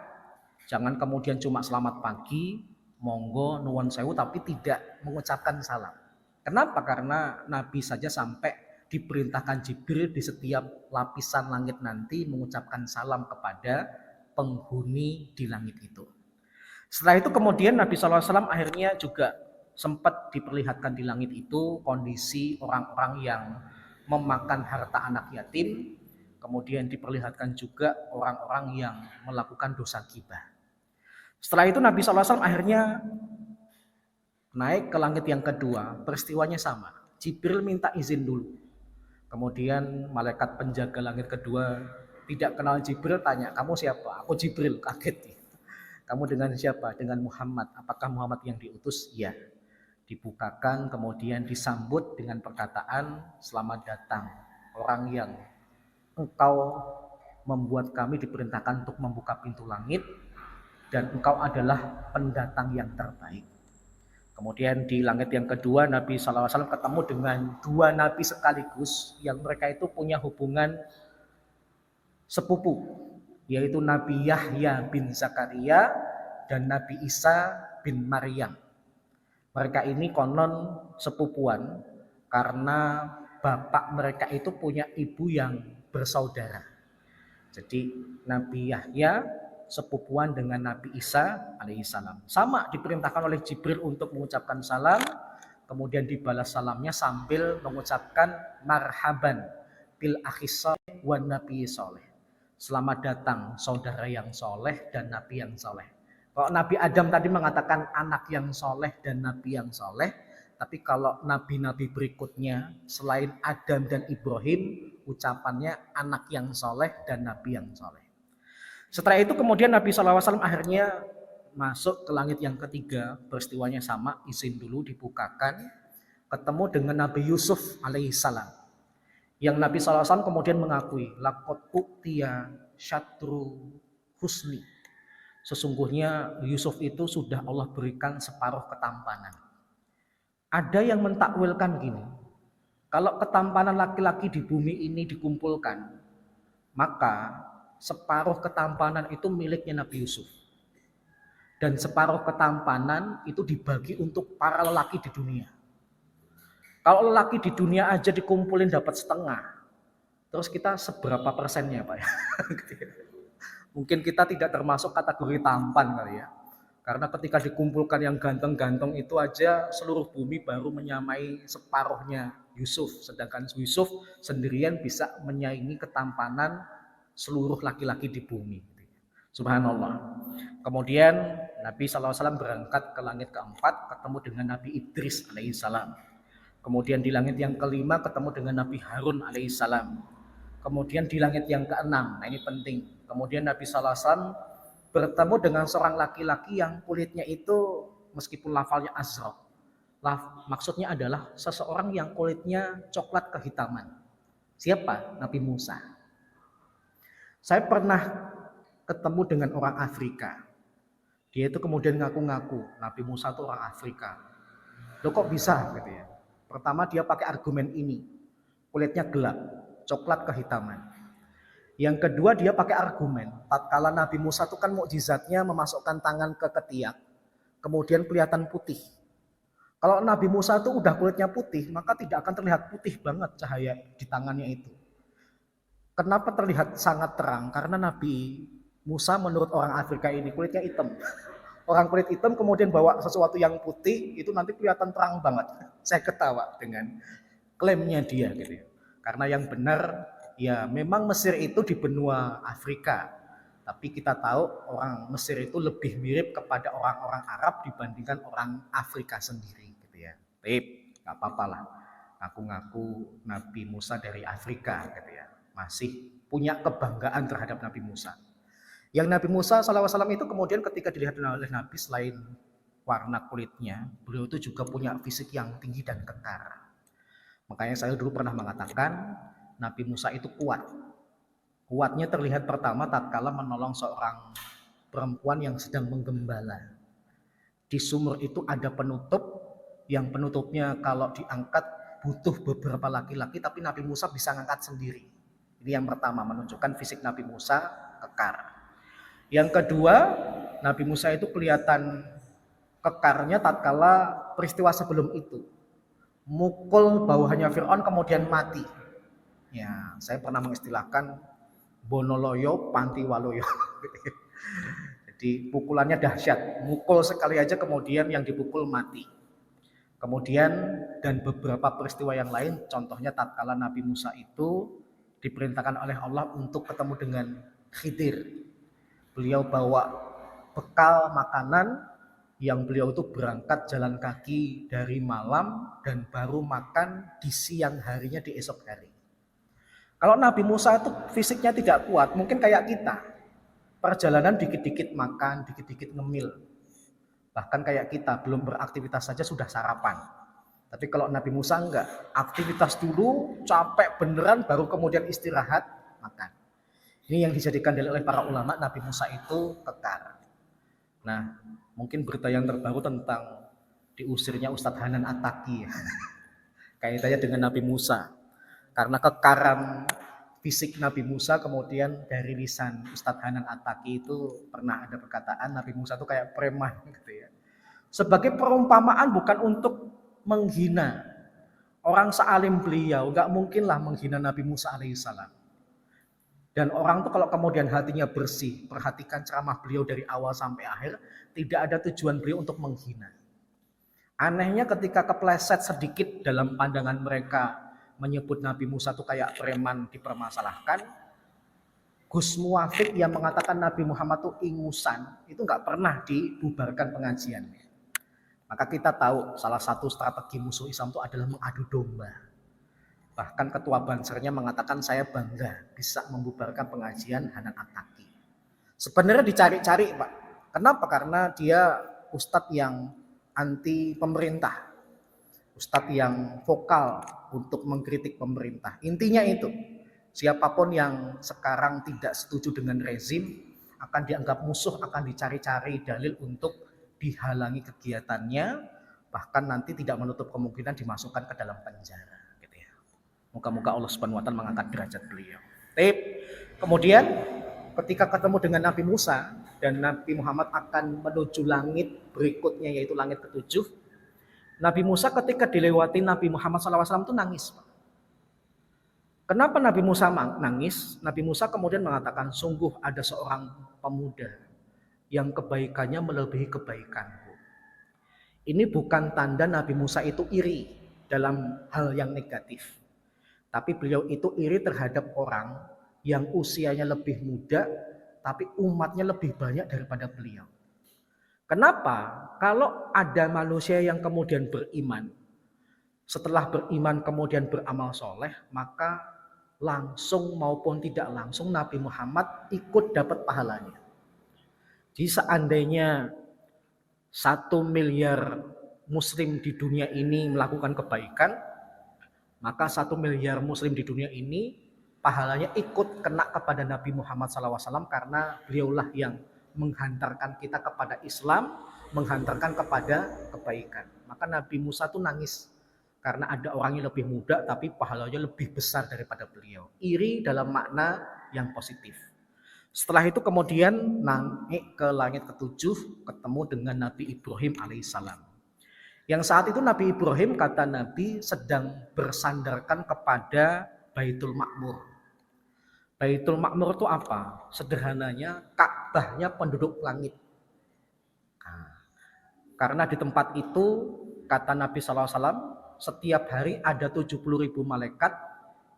Jangan kemudian cuma selamat pagi, monggo, nuwun sewu, tapi tidak mengucapkan salam. Kenapa? Karena Nabi saja sampai diperintahkan Jibril di setiap lapisan langit nanti mengucapkan salam kepada penghuni di langit itu. Setelah itu kemudian Nabi SAW akhirnya juga sempat diperlihatkan di langit itu kondisi orang-orang yang memakan harta anak yatim, kemudian diperlihatkan juga orang-orang yang melakukan dosa ghibah. Setelah itu Nabi SAW akhirnya naik ke langit yang kedua, peristiwanya sama. Jibril minta izin dulu. Kemudian malaikat penjaga langit kedua tidak kenal Jibril, tanya, kamu siapa? Aku Jibril, kaget. Kamu dengan siapa? Dengan Muhammad. Apakah Muhammad yang diutus? Ya. Dibukakan, kemudian disambut dengan perkataan, selamat datang orang yang engkau membuat kami diperintahkan untuk membuka pintu langit, dan engkau adalah pendatang yang terbaik. Kemudian di langit yang kedua Nabi SAW ketemu dengan 2 nabi sekaligus yang mereka itu punya hubungan sepupu, yaitu Nabi Yahya bin Zakaria dan Nabi Isa bin Maryam. Mereka ini konon sepupuan karena bapak mereka itu punya ibu yang bersaudara. Jadi Nabi Yahya sepupuan dengan Nabi Isa alaihissalam. Sama diperintahkan oleh Jibril untuk mengucapkan salam, kemudian dibalas salamnya sambil mengucapkan marhaban bil akhis soleh wan nabi soleh. Selamat datang saudara yang soleh dan nabi yang soleh. Kalau Nabi Adam tadi mengatakan anak yang soleh dan nabi yang soleh, tapi kalau nabi-nabi berikutnya selain Adam dan Ibrahim, ucapannya anak yang soleh dan nabi yang soleh. Setelah itu kemudian Nabi SAW akhirnya masuk ke langit yang ketiga, peristiwanya sama, izin dulu dibukakan, ketemu dengan Nabi Yusuf alaihissalam. Yang Nabi SAW kemudian mengakui, laqad u'tiya syatru husni. Sesungguhnya Yusuf itu sudah Allah berikan separuh ketampanan. Ada yang mentakwilkan gini, kalau ketampanan laki-laki di bumi ini dikumpulkan, maka separuh ketampanan itu miliknya Nabi Yusuf. Dan separuh ketampanan itu dibagi untuk para lelaki di dunia. Kalau lelaki di dunia aja dikumpulin dapat setengah, terus kita seberapa persennya Pak ya? Mungkin kita tidak termasuk kategori tampan kali ya. Karena ketika dikumpulkan yang ganteng-ganteng itu aja seluruh bumi baru menyamai separuhnya Yusuf. Sedangkan Yusuf sendirian bisa menyaingi ketampanan seluruh laki-laki di bumi. Subhanallah. Kemudian Nabi SAW berangkat ke langit keempat, ketemu dengan Nabi Idris alaihissalam. Kemudian di langit yang kelima ketemu dengan Nabi Harun alaihissalam. Kemudian di langit yang keenam, nah ini penting. Kemudian Nabi SAW bertemu dengan seorang laki-laki yang kulitnya itu meskipun lafalnya azraq, maksudnya adalah seseorang yang kulitnya coklat kehitaman. Siapa? Nabi Musa. Saya pernah ketemu dengan orang Afrika. Dia itu kemudian ngaku-ngaku Nabi Musa itu orang Afrika. Loh kok bisa gitu ya? Pertama dia pakai argumen ini, kulitnya gelap, coklat kehitaman. Yang kedua dia pakai argumen, tatkala Nabi Musa itu kan mukjizatnya memasukkan tangan ke ketiak, kemudian kelihatan putih. Kalau Nabi Musa itu udah kulitnya putih, maka tidak akan terlihat putih banget cahaya di tangannya itu. Kenapa terlihat sangat terang? Karena Nabi Musa menurut orang Afrika ini kulitnya hitam. Orang kulit hitam kemudian bawa sesuatu yang putih, itu nanti kelihatan terang banget. Saya ketawa dengan klaimnya dia gitu ya. Karena yang benar ya memang Mesir itu di benua Afrika. Tapi kita tahu orang Mesir itu lebih mirip kepada orang-orang Arab dibandingkan orang Afrika sendiri gitu ya. Tapi nggak apa-apa lah. Ngaku-ngaku Nabi Musa dari Afrika gitu ya. Masih punya kebanggaan terhadap Nabi Musa. Yang Nabi Musa SAW itu kemudian ketika dilihat oleh Nabi, selain warna kulitnya, beliau itu juga punya fisik yang tinggi dan kekar. Makanya saya dulu pernah mengatakan Nabi Musa itu kuat. Kuatnya terlihat pertama tatkala menolong seorang perempuan yang sedang menggembala. Di sumur itu ada penutup, yang penutupnya kalau diangkat butuh beberapa laki-laki, tapi Nabi Musa bisa ngangkat sendiri. Ini yang pertama, menunjukkan fisik Nabi Musa kekar. Yang kedua, Nabi Musa itu kelihatan kekarnya tatkala peristiwa sebelum itu. Mukul bawahannya Fir'aun kemudian mati. Ya, saya pernah mengistilahkan Bonoloyo Pantiwaloyo. Jadi pukulannya dahsyat. Mukul sekali aja kemudian yang dipukul mati. Kemudian dan beberapa peristiwa yang lain, contohnya tatkala Nabi Musa itu diperintahkan oleh Allah untuk ketemu dengan Khidir. Beliau bawa bekal makanan yang beliau itu berangkat jalan kaki dari malam dan baru makan di siang harinya di esok hari. Kalau Nabi Musa itu fisiknya tidak kuat, mungkin kayak kita. Perjalanan dikit-dikit makan, dikit-dikit ngemil. Bahkan kayak kita, belum beraktivitas saja sudah sarapan. Tapi kalau Nabi Musa enggak, aktivitas dulu, capek beneran, baru kemudian istirahat, makan. Ini yang dijadikan dalil oleh para ulama, Nabi Musa itu kekar. Nah, mungkin berita yang terbaru tentang diusirnya Ustadz Hanan Attaqi kaitannya dengan Nabi Musa. Karena kekaran fisik Nabi Musa, kemudian dari lisan Ustadz Hanan Attaqi itu pernah ada perkataan Nabi Musa itu kayak preman gitu ya. Sebagai perumpamaan, bukan untuk menghina orang sealim beliau, nggak mungkinlah menghina Nabi Musa alaihissalam. Dan orang tuh kalau kemudian hatinya bersih, perhatikan ceramah beliau dari awal sampai akhir, tidak ada tujuan beliau untuk menghina. Anehnya ketika kepleset sedikit dalam pandangan mereka menyebut Nabi Musa itu kayak preman dipermasalahkan, Gus Muwafiq yang mengatakan Nabi Muhammad itu ingusan, itu nggak pernah dibubarkan pengajiannya. Maka kita tahu salah satu strategi musuh Islam itu adalah mengadu domba. Bahkan ketua Bansernya mengatakan saya bangga bisa membubarkan pengajian Hanan Attaqi. Sebenarnya dicari-cari Pak. Kenapa? Karena dia ustadz yang anti pemerintah. Ustadz yang vokal untuk mengkritik pemerintah. Intinya itu, siapapun yang sekarang tidak setuju dengan rezim akan dianggap musuh, akan dicari-cari dalil untuk dihalangi kegiatannya, bahkan nanti tidak menutup kemungkinan dimasukkan ke dalam penjara. Moga-moga Allah Subhanahu wa taala mengangkat derajat beliau. Kemudian ketika ketemu dengan Nabi Musa dan Nabi Muhammad akan menuju langit berikutnya, yaitu langit ketujuh, Nabi Musa ketika dilewati Nabi Muhammad SAW itu nangis. Kenapa Nabi Musa nangis? Nabi Musa kemudian mengatakan, sungguh ada seorang pemuda yang kebaikannya melebihi kebaikanku. Ini bukan tanda Nabi Musa itu iri dalam hal yang negatif. Tapi beliau itu iri terhadap orang yang usianya lebih muda, tapi umatnya lebih banyak daripada beliau. Kenapa? Kalau ada manusia yang kemudian beriman, setelah beriman kemudian beramal soleh, maka langsung maupun tidak langsung Nabi Muhammad ikut dapat pahalanya. Jadi seandainya 1 miliar muslim di dunia ini melakukan kebaikan, maka 1 miliar muslim di dunia ini pahalanya ikut kena kepada Nabi Muhammad SAW karena beliaulah yang menghantarkan kita kepada Islam, menghantarkan kepada kebaikan. Maka Nabi Musa tuh nangis karena ada orang yang lebih muda tapi pahalanya lebih besar daripada beliau. Iri dalam makna yang positif. Setelah itu kemudian naik ke langit ketujuh, ketemu dengan Nabi Ibrahim alaihissalam. Yang saat itu Nabi Ibrahim, kata Nabi, sedang bersandarkan kepada Baitul Ma'mur. Baitul Ma'mur itu apa? Sederhananya Ka'bahnya penduduk langit. Nah, karena di tempat itu, kata Nabi SAW, setiap hari ada 70.000 malaikat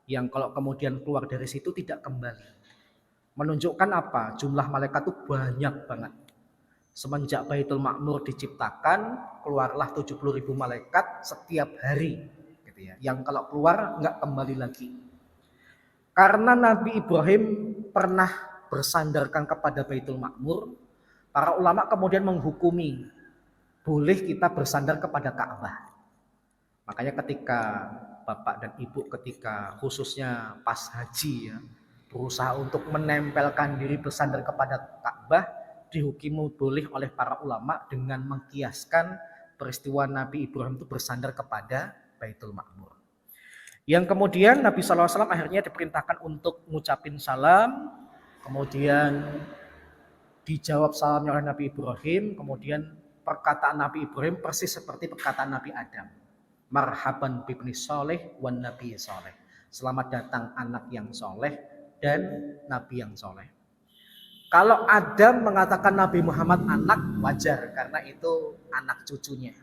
yang kalau kemudian keluar dari situ tidak kembali. Menunjukkan apa? Jumlah malaikat itu banyak banget. Semenjak Baitul Ma'mur diciptakan, keluarlah 70.000 malaikat setiap hari, gitu ya. Yang kalau keluar nggak kembali lagi. Karena Nabi Ibrahim pernah bersandarkan kepada Baitul Ma'mur, para ulama kemudian menghukumi boleh kita bersandar kepada Ka'bah. Makanya ketika bapak dan ibu ketika khususnya pas haji ya, berusaha untuk menempelkan diri bersandar kepada Ka'bah, dihukumi boleh oleh para ulama dengan mengkiaskan peristiwa Nabi Ibrahim itu bersandar kepada Baitul Ma'mur. Yang kemudian Nabi SAW akhirnya diperintahkan untuk ngucapin salam, kemudian dijawab salamnya oleh Nabi Ibrahim, kemudian perkataan Nabi Ibrahim persis seperti perkataan Nabi Adam. Marhaban bibni soleh wan nabi soleh. Selamat datang anak yang soleh dan nabi yang soleh. Kalau Adam mengatakan Nabi Muhammad anak, wajar karena itu anak cucunya.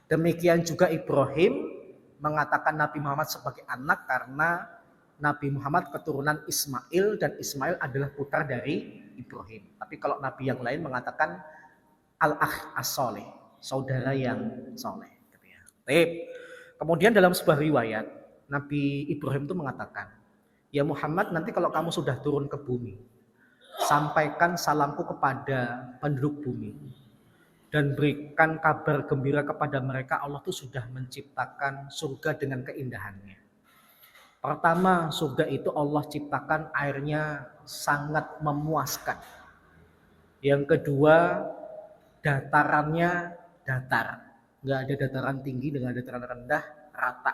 Demikian juga Ibrahim mengatakan Nabi Muhammad sebagai anak karena Nabi Muhammad keturunan Ismail dan Ismail adalah putra dari Ibrahim. Tapi kalau Nabi yang lain mengatakan al-akh as-soleh, saudara yang soleh. Kemudian dalam sebuah riwayat Nabi Ibrahim itu mengatakan, ya Muhammad, nanti kalau kamu sudah turun ke bumi, sampaikan salamku kepada penduduk bumi dan berikan kabar gembira kepada mereka Allah itu sudah menciptakan surga dengan keindahannya. Pertama, surga itu Allah ciptakan airnya sangat memuaskan. Yang kedua, datarannya datar. Nggak ada dataran tinggi dengan dataran rendah, rata.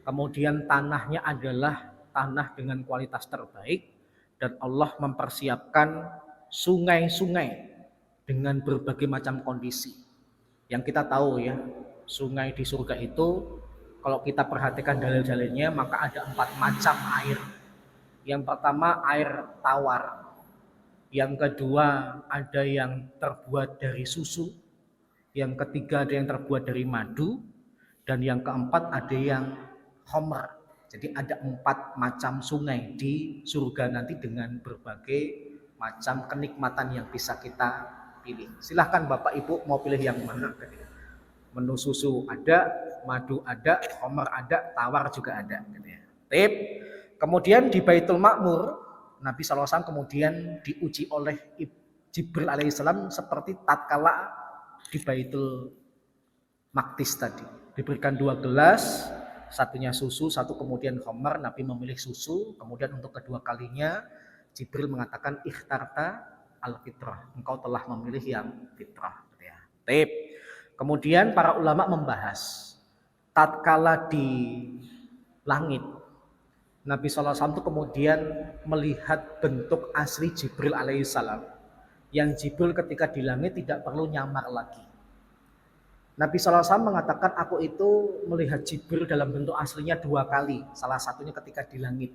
Kemudian tanahnya adalah tanah dengan kualitas terbaik dan Allah mempersiapkan sungai-sungai dengan berbagai macam kondisi. Yang kita tahu ya, sungai di surga itu kalau kita perhatikan dalil-dalilnya maka ada 4 macam air. Yang pertama air tawar. Yang kedua ada yang terbuat dari susu. Yang ketiga ada yang terbuat dari madu, dan yang keempat ada yang homer. Jadi ada 4 macam sungai di surga nanti dengan berbagai macam kenikmatan yang bisa kita pilih. Silahkan Bapak Ibu mau pilih yang mana. Menu susu ada, madu ada, homer ada, tawar juga ada. Tip. Kemudian di Baitul Ma'mur, Nabi SAW kemudian diuji oleh Jibril alaihissalam seperti tatkala di Baitul Maqdis tadi. Diberikan 2 gelas, satunya susu, satu kemudian homer. Nabi memilih susu. Kemudian untuk kedua kalinya Jibril mengatakan ikhtarta al-fitrah. Engkau telah memilih yang fitrah. Tip. Kemudian para ulama membahas tatkala di langit Nabi SAW itu kemudian melihat bentuk asli Jibril alaihissalam. Yang Jibril ketika di langit tidak perlu nyamar lagi. Nabi SAW mengatakan aku itu melihat Jibril dalam bentuk aslinya 2 kali. Salah satunya ketika di langit.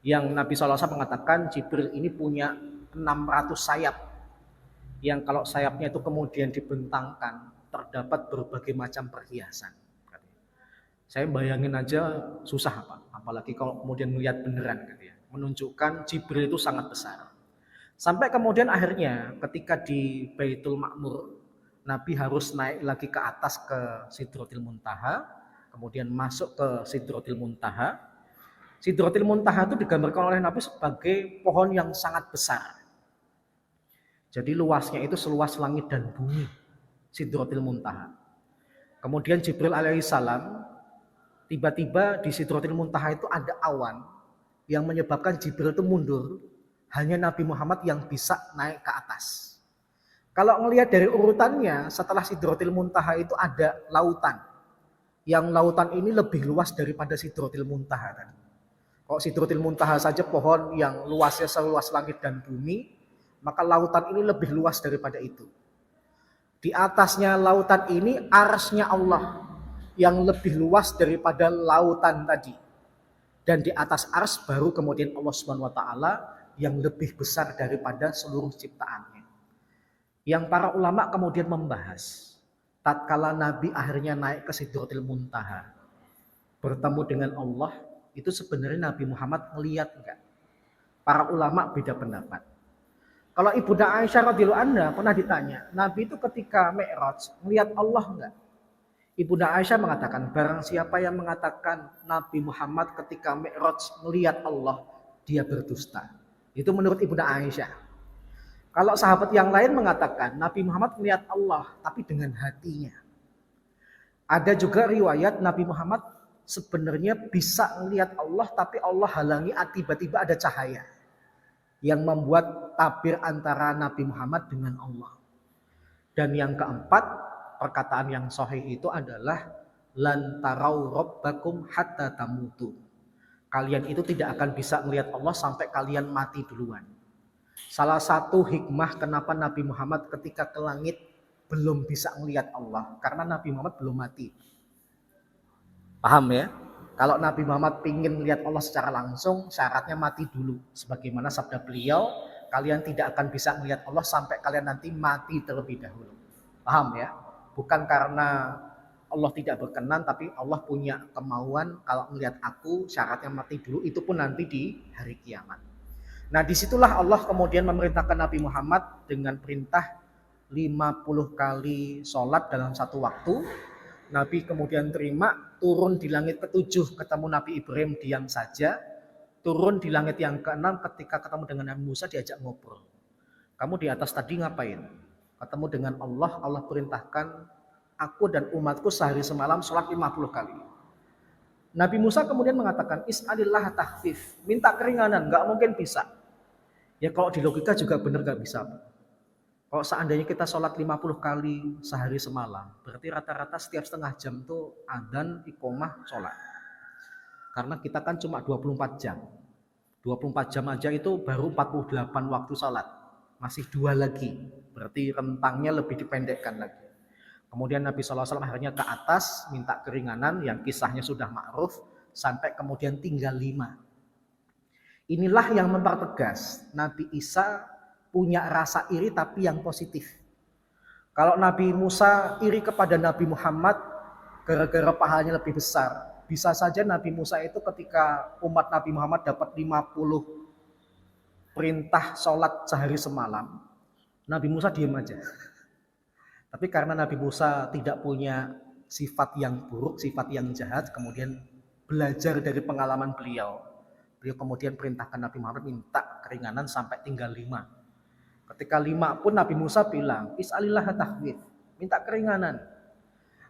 Yang Nabi SAW mengatakan Jibril ini punya 600 sayap. Yang kalau sayapnya itu kemudian dibentangkan terdapat berbagai macam perhiasan. Saya bayangin aja susah Pak. Apalagi kalau kemudian melihat beneran gitu ya. Menunjukkan Jibril itu sangat besar. Sampai kemudian akhirnya ketika di Baitul Ma'mur, Nabi harus naik lagi ke atas ke Sidratil Muntaha, kemudian masuk ke Sidratil Muntaha. Sidratil Muntaha itu digambarkan oleh Nabi sebagai pohon yang sangat besar. Jadi luasnya itu seluas langit dan bumi, Sidratil Muntaha. Kemudian Jibril alaihissalam tiba-tiba di Sidratil Muntaha itu ada awan yang menyebabkan Jibril itu mundur. hanya Nabi Muhammad yang bisa naik ke atas. Kalau ngelihat dari urutannya, setelah Sidratil Muntaha itu ada lautan. Yang lautan ini lebih luas daripada Sidratil Muntaha tadi. Kalau Sidratil Muntaha saja pohon yang luasnya seluas langit dan bumi, maka lautan ini lebih luas daripada itu. Di atasnya lautan ini arsy-Nya Allah yang lebih luas daripada lautan tadi. Dan di atas ars baru kemudian Allah Subhanahu wa taala yang lebih besar daripada seluruh ciptaannya. Yang para ulama kemudian membahas, tatkala Nabi akhirnya naik ke Sidratil Muntaha, bertemu dengan Allah, itu sebenarnya Nabi Muhammad melihat enggak? Para ulama beda pendapat. Kalau Ibunda Aisyah radhiyallahu anha pernah ditanya, Nabi itu ketika Mi'raj melihat Allah enggak? Ibunda Aisyah mengatakan, barang siapa yang mengatakan Nabi Muhammad ketika Mi'raj melihat Allah, dia berdusta. Itu menurut Ibunda Aisyah. Kalau sahabat yang lain mengatakan Nabi Muhammad melihat Allah, tapi dengan hatinya. Ada juga riwayat Nabi Muhammad sebenarnya bisa melihat Allah, tapi Allah halangi, tiba-tiba ada cahaya yang membuat tabir antara Nabi Muhammad dengan Allah. Dan yang keempat, perkataan yang sahih itu adalah lan tarau rabbakum hatta tamutu. Kalian itu tidak akan bisa melihat Allah sampai kalian mati duluan. Salah satu hikmah kenapa Nabi Muhammad ketika ke langit belum bisa melihat Allah, karena Nabi Muhammad belum mati. Paham ya? Kalau Nabi Muhammad ingin melihat Allah secara langsung, syaratnya mati dulu. Sebagaimana sabda beliau, kalian tidak akan bisa melihat Allah sampai kalian nanti mati terlebih dahulu. Paham ya? Bukan karena Allah tidak berkenan, tapi Allah punya kemauan kalau melihat aku syaratnya mati dulu, itu pun nanti di hari kiamat. Nah disitulah Allah kemudian memerintahkan Nabi Muhammad dengan perintah 50 kali sholat dalam satu waktu. Nabi kemudian terima, turun di langit ke-7 ketemu Nabi Ibrahim diam saja. Turun di langit yang ke-6 ketika ketemu dengan Nabi Musa diajak ngobrol. Kamu di atas tadi ngapain? Ketemu dengan Allah, Allah perintahkan aku dan umatku sehari semalam sholat 50 kali. Nabi Musa kemudian mengatakan, is'alillah takhfif, minta keringanan, gak mungkin bisa. Ya kalau di logika juga benar gak bisa. Kalau seandainya kita sholat 50 kali sehari semalam, berarti rata-rata setiap setengah jam tuh adzan, iqomah, sholat. Karena kita kan cuma 24 jam. 24 jam aja itu baru 48 waktu sholat. Masih 2 lagi, berarti rentangnya lebih dipendekkan lagi. Kemudian Nabi SAW akhirnya ke atas, minta keringanan, yang kisahnya sudah ma'ruf, sampai kemudian tinggal 5. Inilah yang mempertegas Nabi Isa punya rasa iri tapi yang positif. Kalau Nabi Musa iri kepada Nabi Muhammad gara-gara pahalanya lebih besar, bisa saja Nabi Musa itu ketika umat Nabi Muhammad dapat 50 perintah sholat sehari semalam, Nabi Musa diam aja. Tapi karena Nabi Musa tidak punya sifat yang buruk, sifat yang jahat, kemudian belajar dari pengalaman beliau kemudian perintahkan Nabi Muhammad minta keringanan sampai tinggal 5. Ketika 5 pun Nabi Musa bilang, is'alillah tahwid, minta keringanan.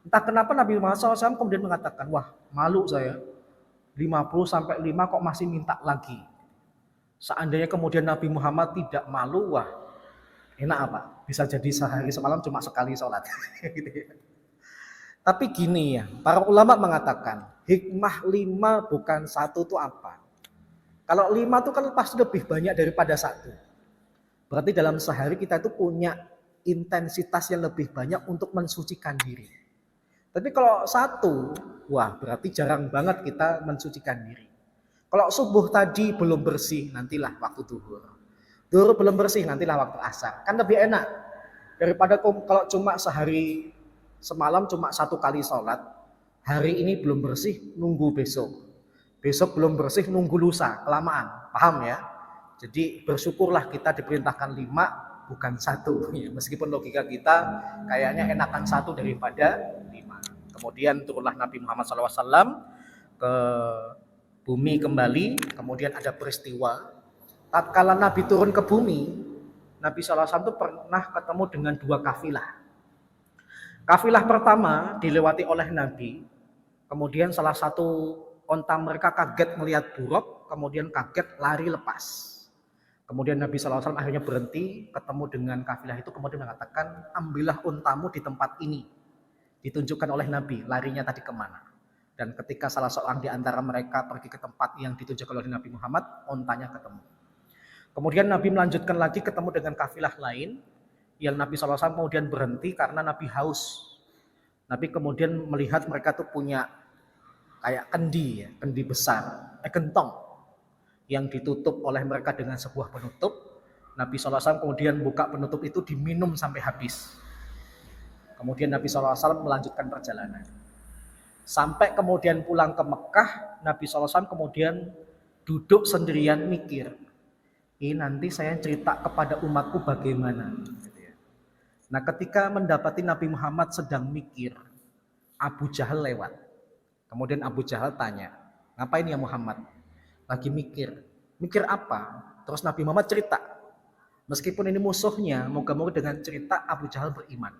Entah kenapa Nabi Muhammad SAW kemudian mengatakan, wah malu saya, 50 sampai 5 kok masih minta lagi. Seandainya kemudian Nabi Muhammad tidak malu, wah enak apa? Bisa jadi sehari semalam cuma sekali sholat. Tapi gini ya, para ulama mengatakan, hikmah 5 bukan 1 itu apa? Kalau 5 itu kan pasti lebih banyak daripada 1. Berarti dalam sehari kita itu punya intensitas yang lebih banyak untuk mensucikan diri. Tapi kalau 1, wah berarti jarang banget kita mensucikan diri. Kalau subuh tadi belum bersih, nantilah waktu duhur. Duhur belum bersih, nantilah waktu asar. Kan lebih enak daripada kalau cuma sehari semalam cuma 1 kali sholat. Hari ini belum bersih, nunggu besok. Besok belum bersih, nunggu lusa, kelamaan. Paham ya? Jadi bersyukurlah kita diperintahkan 5 bukan 1. Ya, meskipun logika kita kayaknya enakan 1 daripada 5. Kemudian turunlah Nabi Muhammad SAW ke bumi kembali. Kemudian ada peristiwa. Tatkala Nabi turun ke bumi, Nabi SAW itu pernah ketemu dengan 2 kafilah. Kafilah pertama dilewati oleh Nabi. Kemudian salah satu onta mereka kaget melihat buruk. Kemudian kaget lari lepas. Kemudian Nabi SAW akhirnya berhenti, ketemu dengan kafilah itu, kemudian mengatakan, ambillah untamu di tempat ini. Ditunjukkan oleh Nabi, larinya tadi kemana. Dan ketika salah seorang di antara mereka pergi ke tempat yang ditunjukkan oleh Nabi Muhammad, untanya ketemu. Kemudian Nabi melanjutkan lagi ketemu dengan kafilah lain, yang Nabi SAW kemudian berhenti karena Nabi haus. Nabi kemudian melihat mereka tuh punya kayak kendi, ya, kendi besar, gentong yang ditutup oleh mereka dengan sebuah penutup. Nabi SAW kemudian buka penutup itu, diminum sampai habis. Kemudian Nabi SAW melanjutkan perjalanan. Sampai kemudian pulang ke Mekah, Nabi SAW kemudian duduk sendirian mikir, ini nanti saya cerita kepada umatku bagaimana. Nah, ketika mendapati Nabi Muhammad sedang mikir, Abu Jahal lewat. Kemudian Abu Jahal tanya, ngapain ya Muhammad? Lagi mikir. Mikir apa? Terus Nabi Muhammad cerita. Meskipun ini musuhnya, moga-moga dengan cerita Abu Jahal beriman.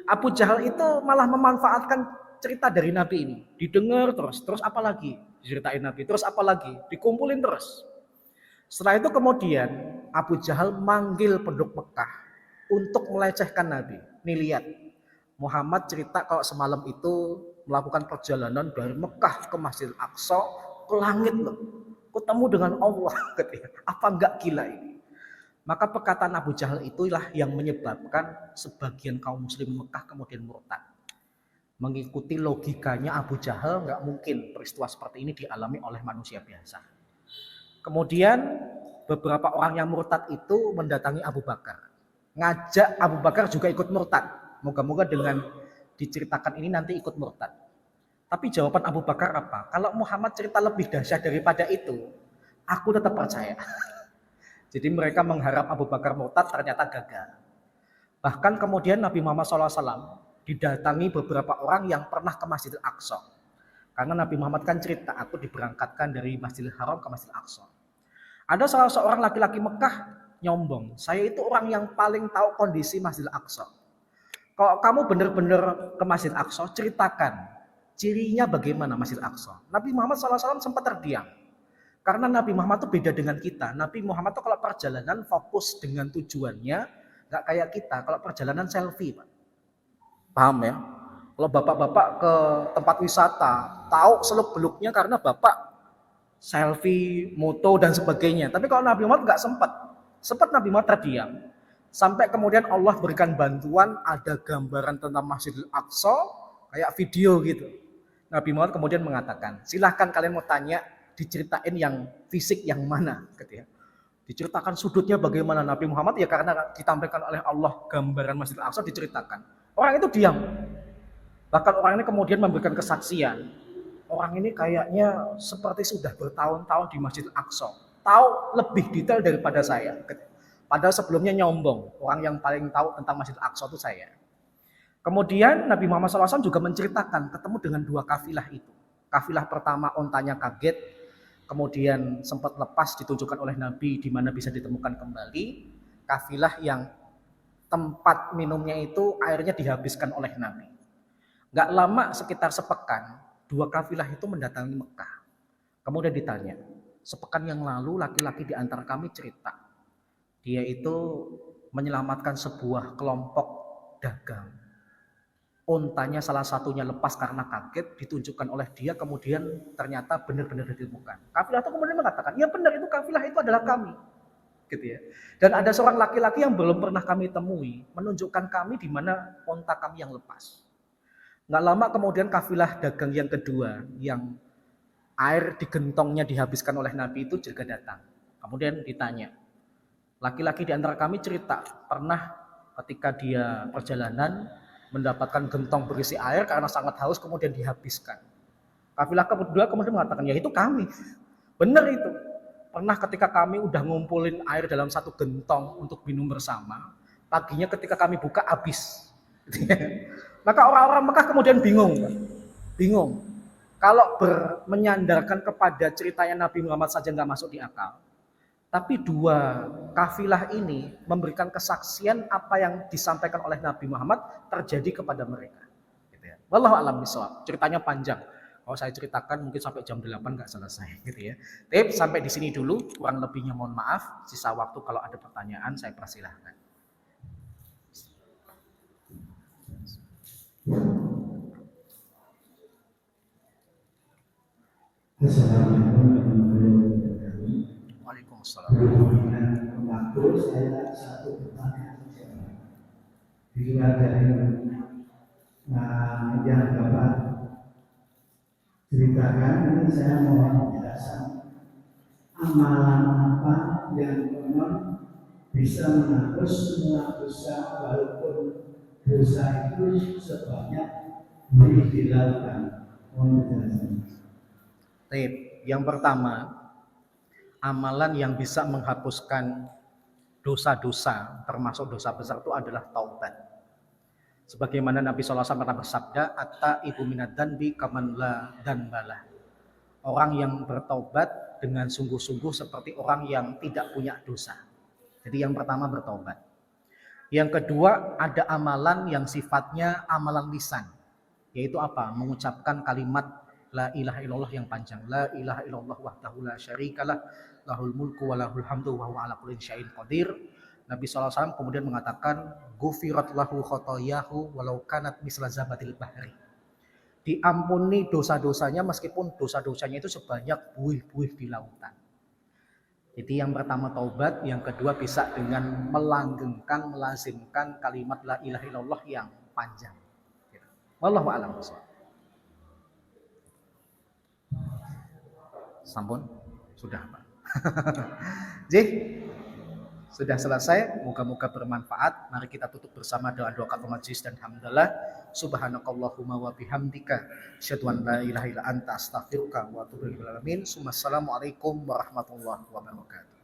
Abu Jahal itu malah memanfaatkan cerita dari Nabi ini. Didengar terus apa lagi? Diceritain Nabi, terus apa lagi? Dikumpulin terus. Setelah itu kemudian Abu Jahal manggil penduduk Mekah untuk melecehkan Nabi. Nih lihat, Muhammad cerita kalau semalam itu melakukan perjalanan dari Mekah ke Masjidil Aqsa, ke langit loh. Ketemu dengan Allah. Apa enggak gila ini? Maka perkataan Abu Jahal itulah yang menyebabkan sebagian kaum muslim Mekah kemudian murtad. Mengikuti logikanya Abu Jahal, enggak mungkin peristiwa seperti ini dialami oleh manusia biasa. Kemudian beberapa orang yang murtad itu mendatangi Abu Bakar. Ngajak Abu Bakar juga ikut murtad. Moga-moga dengan diceritakan ini nanti ikut murtad. Tapi jawaban Abu Bakar apa? Kalau Muhammad cerita lebih dahsyat daripada itu, aku tetap percaya. Jadi mereka mengharap Abu Bakar murtad, ternyata gagal. Bahkan kemudian Nabi Muhammad SAW didatangi beberapa orang yang pernah ke Masjidil Aqsa. Karena Nabi Muhammad kan cerita, aku diberangkatkan dari Masjidil Haram ke Masjidil Aqsa. Ada salah seorang laki-laki Mekah nyombong, saya itu orang yang paling tahu kondisi Masjidil Aqsa. Kalau kamu benar-benar ke Masjidil Aqsa, ceritakan cirinya bagaimana Masjidil Aqsa. Nabi Muhammad SAW sempat terdiam. Karena Nabi Muhammad itu beda dengan kita. Nabi Muhammad itu kalau perjalanan fokus dengan tujuannya, nggak kayak kita. Kalau perjalanan selfie, Pak. Paham ya? Kalau bapak-bapak ke tempat wisata, tahu seluk-beluknya karena bapak selfie, moto dan sebagainya. Tapi kalau Nabi Muhammad nggak sempat. Sempat Nabi Muhammad terdiam. Sampai kemudian Allah berikan bantuan, ada gambaran tentang Masjidil Aqsa, kayak video gitu. Nabi Muhammad kemudian mengatakan, silahkan kalian mau tanya, diceritain yang fisik yang mana, gitu ya. Diceritakan sudutnya bagaimana. Nabi Muhammad ya karena ditampilkan oleh Allah gambaran Masjidil Aqsa diceritakan. Orang itu diam. Bahkan orang ini kemudian memberikan kesaksian. Orang ini kayaknya seperti sudah bertahun-tahun di Masjidil Aqsa. Tahu lebih detail daripada saya. Padahal sebelumnya nyombong. Orang yang paling tahu tentang Masjidil Aqsa itu saya. Kemudian Nabi Muhammad SAW juga menceritakan ketemu dengan dua kafilah itu. Kafilah pertama ontanya kaget, kemudian sempat lepas ditunjukkan oleh Nabi di mana bisa ditemukan kembali. Kafilah yang tempat minumnya itu airnya dihabiskan oleh Nabi. Gak lama sekitar sepekan, dua kafilah itu mendatangi Mekah. Kemudian ditanya, sepekan yang lalu laki-laki di antara kami cerita, dia itu menyelamatkan sebuah kelompok dagang. Ontanya salah satunya lepas karena kaget, ditunjukkan oleh dia, kemudian ternyata benar-benar ditemukan. Kafilah itu kemudian mengatakan, ya benar itu kafilah itu adalah kami. Gitu ya. Dan ada seorang laki-laki yang belum pernah kami temui, menunjukkan kami di mana onta kami yang lepas. Nggak lama kemudian kafilah dagang yang kedua, yang air di gentongnya dihabiskan oleh Nabi itu juga datang. Kemudian ditanya, laki-laki di antara kami cerita, pernah ketika dia perjalanan, mendapatkan gentong berisi air karena sangat haus kemudian dihabiskan. Kafilah kedua kemudian mengatakan, ya itu kami. Benar itu. Pernah ketika kami udah ngumpulin air dalam satu gentong untuk minum bersama, paginya ketika kami buka habis. Maka orang-orang Mekah kemudian bingung. Bingung. Kalau menyandarkan kepada ceritanya Nabi Muhammad saja nggak masuk di akal. Tapi dua kafilah ini memberikan kesaksian apa yang disampaikan oleh Nabi Muhammad terjadi kepada mereka. Gitu ya. Wallahu a'lam bishawab. Ceritanya panjang. Kalau saya ceritakan mungkin sampai jam 8 nggak selesai gitu ya. Tapi sampai di sini dulu, kurang lebihnya mohon maaf. Sisa waktu kalau ada pertanyaan saya persilahkan. Assalamualaikum warahmatullahi wabarakatuh. Waalaikumsalam. Berhubungan waktu saya satu pertanyaan saja. Di luar dari yang Bapak ceritakan, ini saya mohon penjelasan amalan apa yang konon bisa menghapus semua dosa walaupun dosa itu sebanyak dilakukan. Mohon penjelasan. Baik, yang pertama, amalan yang bisa menghapuskan dosa-dosa, termasuk dosa besar itu adalah taubat. Sebagaimana Nabi SAW pernah bersabda, "Atta ibu minad danbi kaman la danbalah." Orang yang bertaubat dengan sungguh-sungguh seperti orang yang tidak punya dosa. Jadi yang pertama bertaubat. Yang kedua, ada amalan yang sifatnya amalan lisan. Yaitu apa? Mengucapkan kalimat la ilaha illallah yang panjang. La ilaha illallah wahdahu la syarikalah, lahul mulku wa lahul hamdu wa huwa ala kulli syai'in qadir. Nabi SAW kemudian mengatakan, "Ghufirat lahu khotoyahu walau kanat misla zabatil bahri." Diampuni dosa-dosanya meskipun dosa-dosanya itu sebanyak buih-buih di lautan. Jadi yang pertama taubat, yang kedua bisa dengan melanggengkan, melazimkan kalimat la ilaha illallah yang panjang. Wallahu a'lam bishawab. Sampun? Sudah, Pak. Jadi, sudah selesai. Moga-moga bermanfaat. Mari kita tutup bersama doa kafaratul majlis dan hamdalah. Subhanakallahumma wa bihamdika asyhadu an la ilaha illa anta astaghfiruka wa atubu ilaik. Assalamualaikum warahmatullahi wabarakatuh.